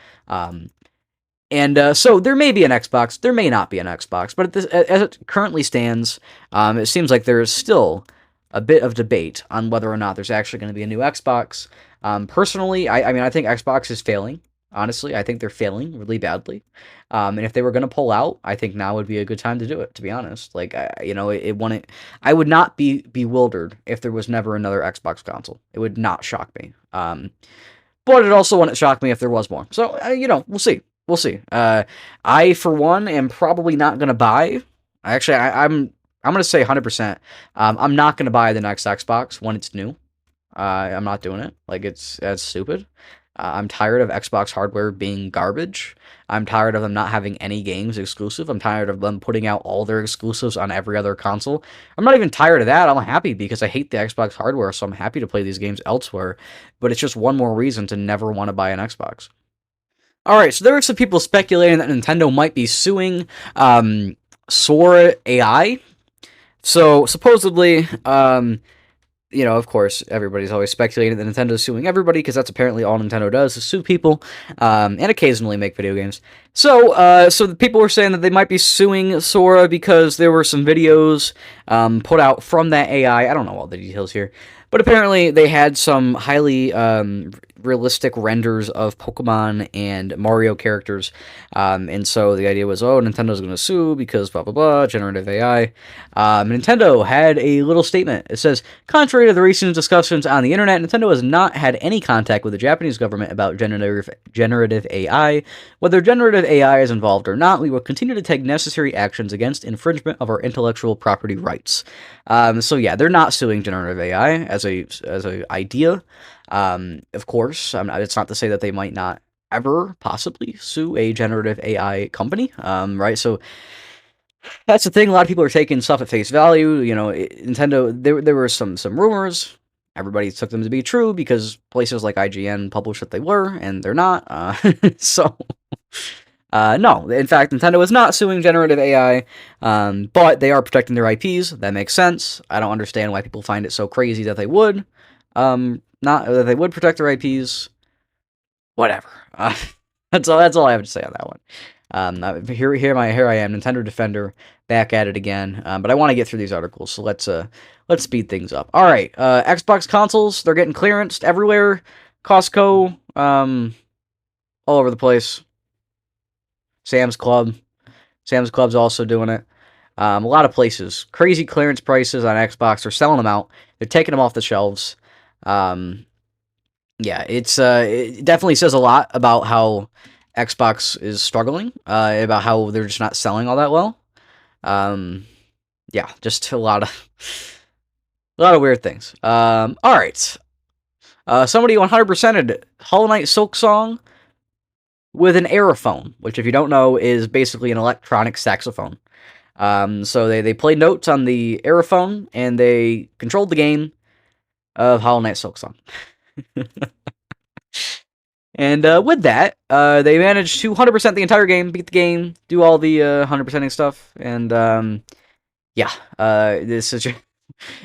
And so there may be an Xbox, there may not be an Xbox, but as it currently stands, it seems like there is still a bit of debate on whether or not there's actually going to be a new Xbox. Personally, I mean, I think Xbox is failing. Honestly, I think they're failing really badly. And if they were going to pull out, I think now would be a good time to do it, to be honest. Like, it wouldn't. I would not be bewildered if there was never another Xbox console. It would not shock me. But it also wouldn't shock me if there was more. So, we'll see. We'll see. I, for one, am probably not going to buy. Actually, I'm going to say 100%. I'm not going to buy the next Xbox when it's new. I'm not doing it. Like, that's stupid. I'm tired of Xbox hardware being garbage. I'm tired of them not having any games exclusive. I'm tired of them putting out all their exclusives on every other console. I'm not even tired of that. I'm happy because I hate the Xbox hardware, so I'm happy to play these games elsewhere. But it's just one more reason to never want to buy an Xbox. Alright, so there are some people speculating that Nintendo might be suing Zora AI. So, supposedly, of course, everybody's always speculating that Nintendo's suing everybody, because that's apparently all Nintendo does, is sue people, and occasionally make video games. So the people were saying that they might be suing Zora because there were some videos put out from that AI. I don't know all the details here. But apparently they had some highly realistic renders of Pokemon and Mario characters. And so the idea was, Nintendo's going to sue because blah, blah, blah, generative AI. Nintendo had a little statement. It says, contrary to the recent discussions on the internet, Nintendo has not had any contact with the Japanese government about generative AI. Whether generative AI is involved or not, we will continue to take necessary actions against infringement of our intellectual property rights. So yeah, they're not suing generative AI as a idea. Of course, it's not to say that they might not ever possibly sue a generative AI company, right? So that's the thing. A lot of people are taking stuff at face value. Nintendo. There were some rumors. Everybody took them to be true because places like IGN published that they were, and they're not. No, in fact, Nintendo is not suing generative AI, but they are protecting their IPs. That makes sense. I don't understand why people find it so crazy that they would, not that they would protect their IPs. Whatever. That's all I have to say on that one. Here I am, Nintendo Defender, back at it again. But I want to get through these articles, so let's speed things up. All right, Xbox consoles, they're getting clearanced everywhere. Costco, all over the place. Sam's Club's also doing it. A lot of places. Crazy clearance prices on Xbox. They're selling them out. They're taking them off the shelves. Yeah, it definitely says a lot about how Xbox is struggling, about how they're just not selling all that well. Yeah, just a lot of weird things. All right. Somebody 100%ed Hollow Knight Silk Song with an aerophone, which, if you don't know, is basically an electronic saxophone. So they played notes on the aerophone, and they controlled the game of Hollow Knight Silk Song. And with that, they managed to 100% the entire game, beat the game, do all the 100%ing stuff, and yeah, this is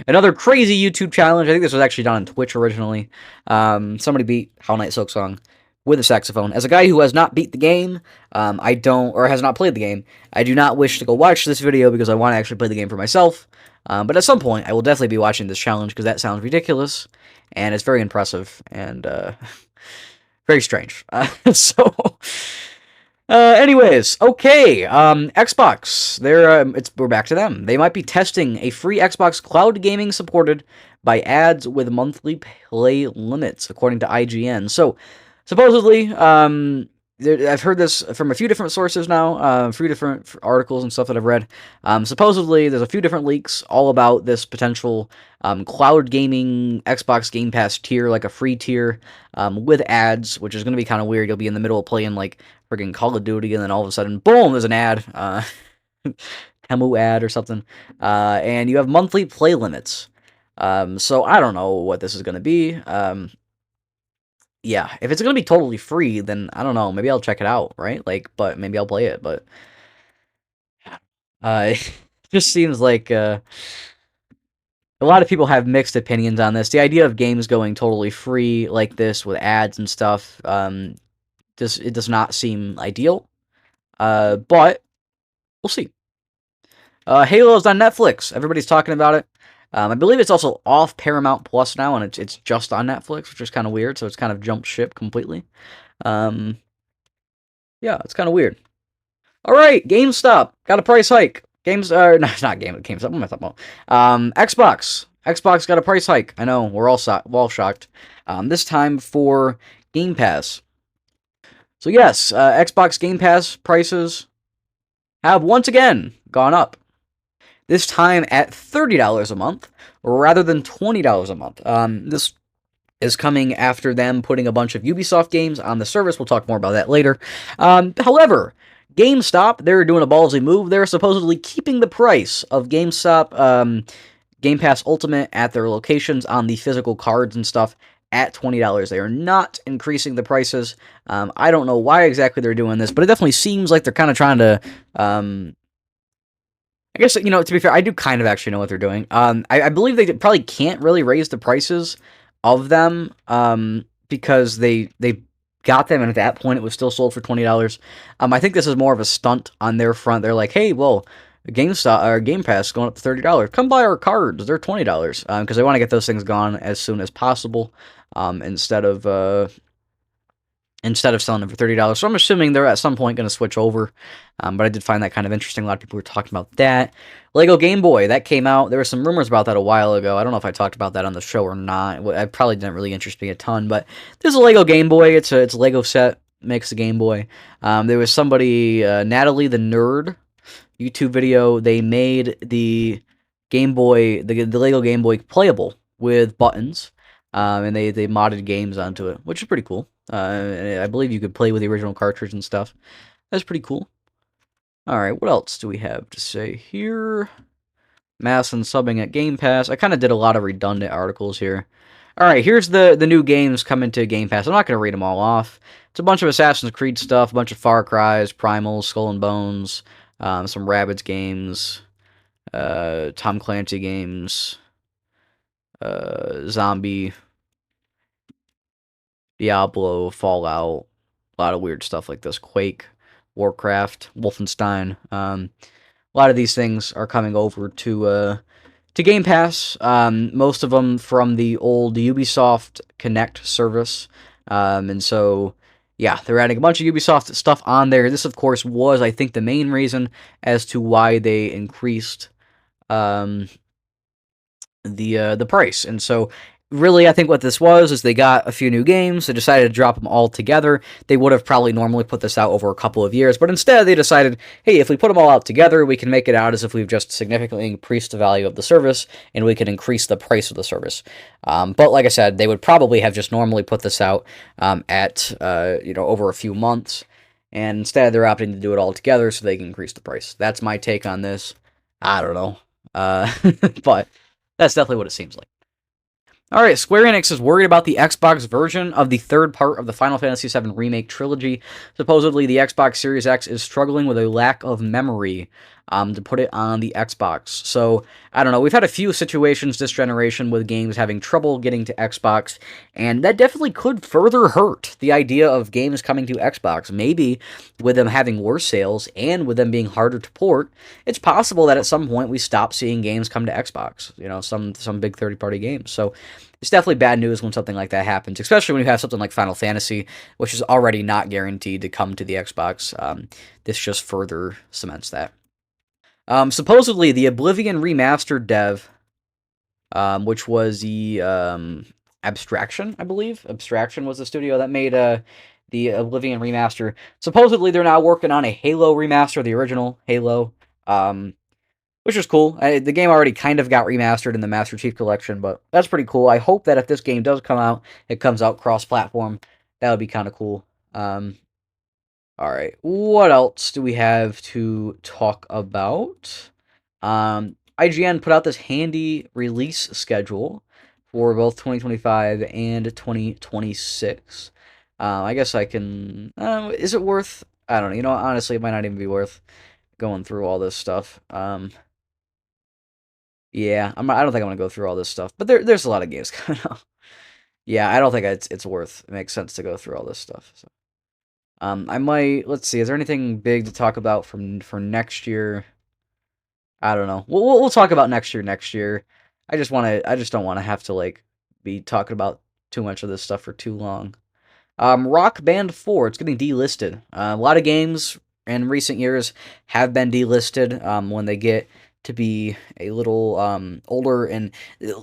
another crazy YouTube challenge. I think this was actually done on Twitch originally. Somebody beat Hollow Knight Silk Song with a saxophone. As a guy who has not beat the game, I don't, or has not played the game, I do not wish to go watch this video because I want to actually play the game for myself. But at some point, I will definitely be watching this challenge because that sounds ridiculous, and it's very impressive, and very strange. Anyways, okay, Xbox, we're back to them. They might be testing a free Xbox cloud gaming supported by ads with monthly play limits, according to IGN. So, supposedly, I've heard this from a few different sources now, a few different articles and stuff that I've read. Supposedly, there's a few different leaks all about this potential cloud gaming Xbox Game Pass tier, like a free tier, with ads, which is going to be kind of weird. You'll be in the middle of playing, like, friggin' Call of Duty, and then all of a sudden, boom, there's an ad. Temu ad or something. And you have monthly play limits. So I don't know what this is going to be. Yeah, if it's going to be totally free, then I don't know. Maybe I'll check it out, right? Like, but maybe I'll play it, but it just seems like a lot of people have mixed opinions on this. The idea of games going totally free like this with ads and stuff, it does not seem ideal. But we'll see. Halo's on Netflix. Everybody's talking about it. I believe it's also off Paramount Plus now, and it's just on Netflix, which is kind of weird. So it's kind of jumped ship completely. Yeah, it's kind of weird. All right, GameStop got a price hike. No, not GameStop. What am I talking about? Xbox got a price hike. I know we're all shocked. This time for Game Pass. So yes, Xbox Game Pass prices have once again gone up. This time at $30 a month, rather than $20 a month. This is coming after them putting a bunch of Ubisoft games on the service. We'll talk more about that later. However, GameStop, they're doing a ballsy move. They're supposedly keeping the price of GameStop Game Pass Ultimate at their locations on the physical cards and stuff at $20. They are not increasing the prices. I don't know why exactly they're doing this, but it definitely seems like they're kind of trying to... I guess, to be fair, I do kind of actually know what they're doing. I believe they probably can't really raise the prices of them because they got them, and at that point it was still sold for $20. I think this is more of a stunt on their front. They're like, hey, well, GameStop or Game Pass is going up to $30. Come buy our cards. They're $20 because they want to get those things gone as soon as possible instead of selling them for $30. So I'm assuming they're at some point going to switch over. But I did find that kind of interesting. A lot of people were talking about that. Lego Game Boy, that came out. There were some rumors about that a while ago. I don't know if I talked about that on the show or not. I probably didn't really interest me a ton. But there's a Lego Game Boy. It's a Lego set. Makes a Game Boy. There was somebody, Natalie the Nerd, YouTube video. They made the Game Boy, the Lego Game Boy playable with buttons. And they modded games onto it, which is pretty cool. I believe you could play with the original cartridge and stuff. That's pretty cool. Alright, what else do we have to say here? Mass and subbing at Game Pass. I kind of did a lot of redundant articles here. Alright, here's the new games coming to Game Pass. I'm not going to read them all off. It's a bunch of Assassin's Creed stuff, a bunch of Far Cry's, Primals, Skull and Bones, some Rabbids games, Tom Clancy games, Zombie, Diablo, Fallout, a lot of weird stuff like this. Quake, Warcraft, Wolfenstein. A lot of these things are coming over to Game Pass. Most of them from the old Ubisoft Connect service. And so, yeah, they're adding a bunch of Ubisoft stuff on there. This, of course, was, I think, the main reason as to why they increased the price. And so really, I think what this was is they got a few new games. They decided to drop them all together. They would have probably normally put this out over a couple of years, but instead they decided, hey, if we put them all out together, we can make it out as if we've just significantly increased the value of the service, and we can increase the price of the service. But like I said, they would probably have just normally put this out at over a few months, and instead they're opting to do it all together so they can increase the price. That's my take on this. I don't know, but that's definitely what it seems like. Alright, Square Enix is worried about the Xbox version of the third part of the Final Fantasy VII Remake trilogy. Supposedly, the Xbox Series X is struggling with a lack of memory to put it on the Xbox. So, I don't know, we've had a few situations this generation with games having trouble getting to Xbox, and that definitely could further hurt the idea of games coming to Xbox. Maybe with them having worse sales and with them being harder to port, it's possible that at some point we stop seeing games come to Xbox, some big third-party games. So, it's definitely bad news when something like that happens, especially when you have something like Final Fantasy, which is already not guaranteed to come to the Xbox. This just further cements that. Supposedly, the Oblivion Remastered dev, which was the Abstraction, I believe. Abstraction was the studio that made the Oblivion Remaster. Supposedly, they're now working on a Halo remaster, the original Halo. Which is cool. The game already kind of got remastered in the Master Chief Collection, but that's pretty cool. I hope that if this game does come out, it comes out cross-platform. That would be kind of cool. Alright, what else do we have to talk about? IGN put out this handy release schedule for both 2025 and 2026. I guess I can... is it worth... I don't know. Honestly, it might not even be worth going through all this stuff. Yeah, I don't think I'm gonna go through all this stuff, but there's a lot of games coming out. Yeah, I don't think it makes sense to go through all this stuff. So, I might. Let's see. Is there anything big to talk about for next year? I don't know. We'll talk about next year. Next year. I just don't want to have to be talking about too much of this stuff for too long. Rock Band 4. It's getting delisted. A lot of games in recent years have been delisted when they get to be a little older, and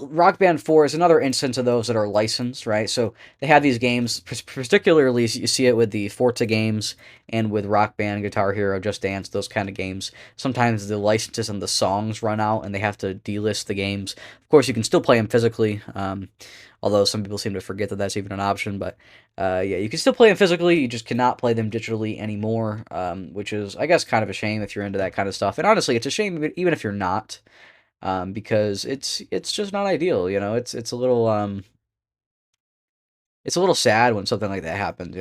Rock Band 4 is another instance of those that are licensed, right? So they have these games, particularly you see it with the Forza games and with Rock Band, Guitar Hero, Just Dance, those kind of games. Sometimes the licenses and the songs run out and they have to delist the games. Of course, you can still play them physically, although some people seem to forget that that's even an option, but yeah, you can still play them physically, you just cannot play them digitally anymore, which is, I guess, kind of a shame if you're into that kind of stuff. And honestly, it's a shame even if you're not, because it's just not ideal, it's a little sad when something like that happens,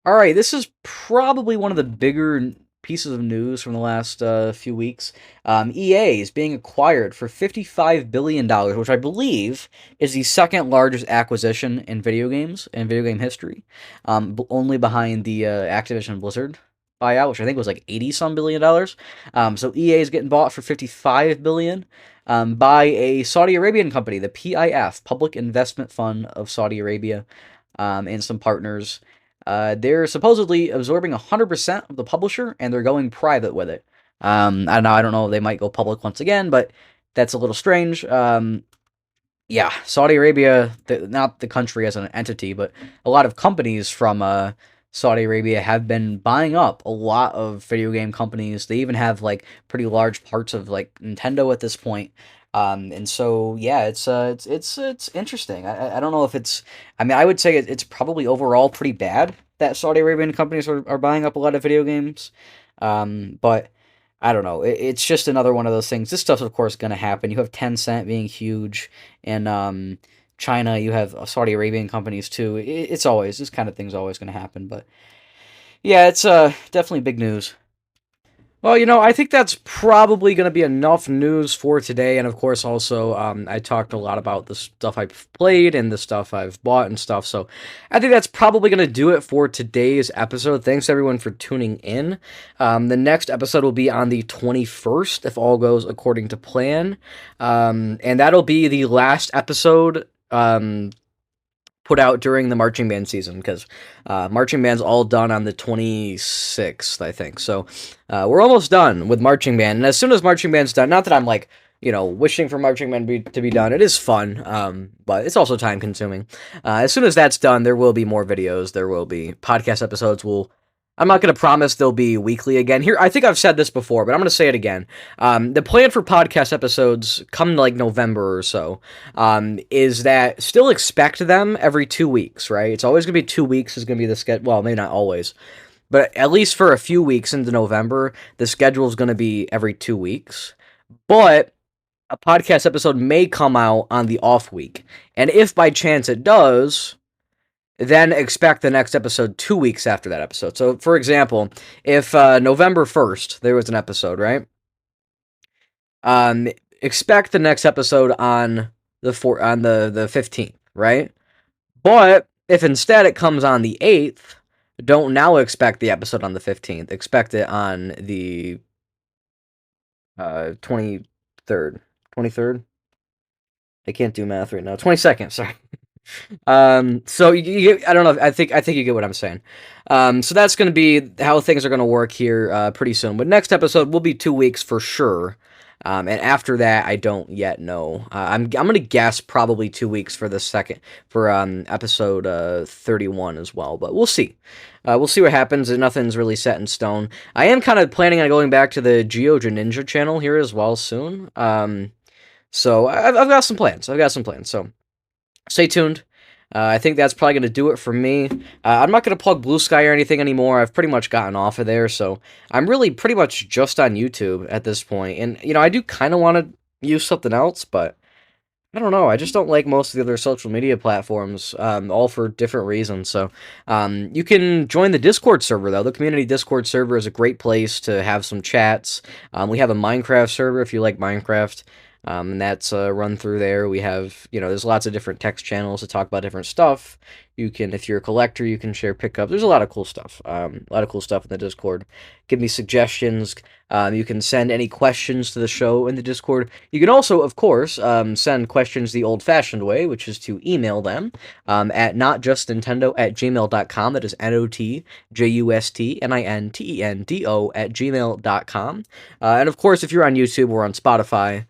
Alright, this is probably one of the bigger pieces of news from the last few weeks. EA is being acquired for $55 billion, which I believe is the second largest acquisition in video games, in video game history, only behind the Activision Blizzard buyout, which I think was like 80-some billion dollars. So EA is getting bought for $55 billion by a Saudi Arabian company, the PIF, Public Investment Fund of Saudi Arabia, and some partners. They're supposedly absorbing 100% of the publisher, and they're going private with it. I don't know, they might go public once again, but that's a little strange. Yeah, Saudi Arabia, not the country as an entity, but a lot of companies from Saudi Arabia have been buying up a lot of video game companies. They even have pretty large parts of Nintendo at this point. And so yeah, it's interesting. I don't know if it's. I mean, I would say it's probably overall pretty bad that Saudi Arabian companies are buying up a lot of video games. But I don't know. It's just another one of those things. This stuff's of course going to happen. You have Tencent being huge, and China. You have Saudi Arabian companies too. It's always this kind of thing's always going to happen. But yeah, it's definitely big news. Well, I think that's probably going to be enough news for today, and of course also, I talked a lot about the stuff I've played and the stuff I've bought and stuff, so I think that's probably going to do it for today's episode. Thanks everyone for tuning in. The next episode will be on the 21st, if all goes according to plan, and that'll be the last episode, put out during the marching band season, because marching band's all done on the 26th, I think. So we're almost done with marching band, and as soon as marching band's done, not that I'm wishing for Marching Men to be done. It is fun, but it's also time consuming. As soon as that's done, there will be more videos. There will be podcast episodes. I'm not going to promise they'll be weekly again. Here, I think I've said this before, but I'm going to say it again. The plan for podcast episodes come like November or so is that still expect them every 2 weeks, right? It's always going to be 2 weeks is going to be the schedule. Well, maybe not always, but at least for a few weeks into November, the schedule is going to be every 2 weeks. But a podcast episode may come out on the off week. And if by chance it does, then expect the next episode 2 weeks after that episode. So, for example, if November 1st there was an episode, right? Expect the next episode on the 15th, right? But if instead it comes on the 8th, don't now expect the episode on the 15th. Expect it on the 23rd. 23rd? I can't do math right now. 22nd, sorry. So I don't know. I think you get what I'm saying. So that's going to be how things are going to work here pretty soon. But next episode will be 2 weeks for sure. And after that, I don't yet know. I'm going to guess probably 2 weeks for the second for episode 31 as well. But we'll see. We'll see what happens. Nothing's really set in stone. I am kind of planning on going back to the YT Gininja channel here as well soon. So I've got some plans. So stay tuned. I think that's probably going to do it for me. I'm not going to plug Blue Sky or anything anymore. I've pretty much gotten off of there, so I'm really pretty much just on YouTube at this point. And, I do kind of want to use something else, but I don't know. I just don't like most of the other social media platforms, all for different reasons. So you can join the Discord server, though. The community Discord server is a great place to have some chats. We have a Minecraft server if you like Minecraft. And that's run through there. We have, there's lots of different text channels to talk about different stuff. You can, if you're a collector, you can share pickups. There's a lot of cool stuff. A lot of cool stuff in the Discord. Give me suggestions. You can send any questions to the show in the Discord. You can also, of course, send questions the old-fashioned way, which is to email them at notjustnintendo@gmail.com. That is notjustnintendo@gmail.com. And of course, if you're on YouTube or on Spotify,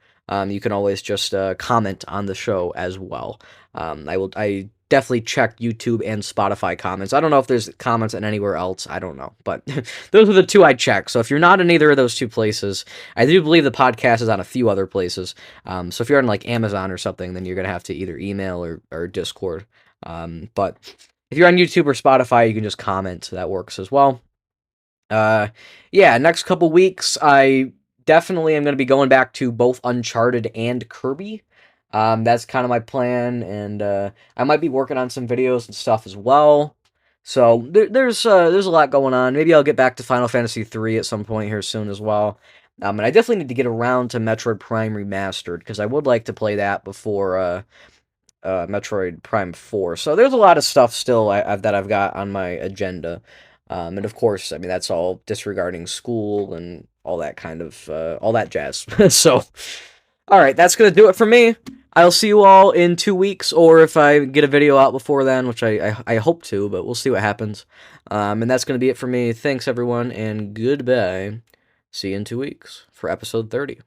you can always just comment on the show as well. I definitely check YouTube and Spotify comments. I don't know if there's comments on anywhere else. I don't know, but those are the two I check. So if you're not in either of those two places, I do believe the podcast is on a few other places. So if you're on like Amazon or something, then you're gonna have to either email or Discord. But if you're on YouTube or Spotify, you can just comment. So that works as well. Yeah, next couple weeks, I definitely am going to be going back to both Uncharted and Kirby. That's kind of my plan, and I might be working on some videos and stuff as well. So there's a lot going on. Maybe I'll get back to Final Fantasy III at some point here soon as well. And I definitely need to get around to Metroid Prime Remastered, because I would like to play that before Metroid Prime 4. So there's a lot of stuff still that I've got on my agenda. And of course, I mean, that's all disregarding school and all that kind of, all that jazz. So, alright, that's going to do it for me. I'll see you all in 2 weeks, or if I get a video out before then, which I hope to, but we'll see what happens. And that's going to be it for me. Thanks, everyone, and goodbye. See you in 2 weeks for episode 30.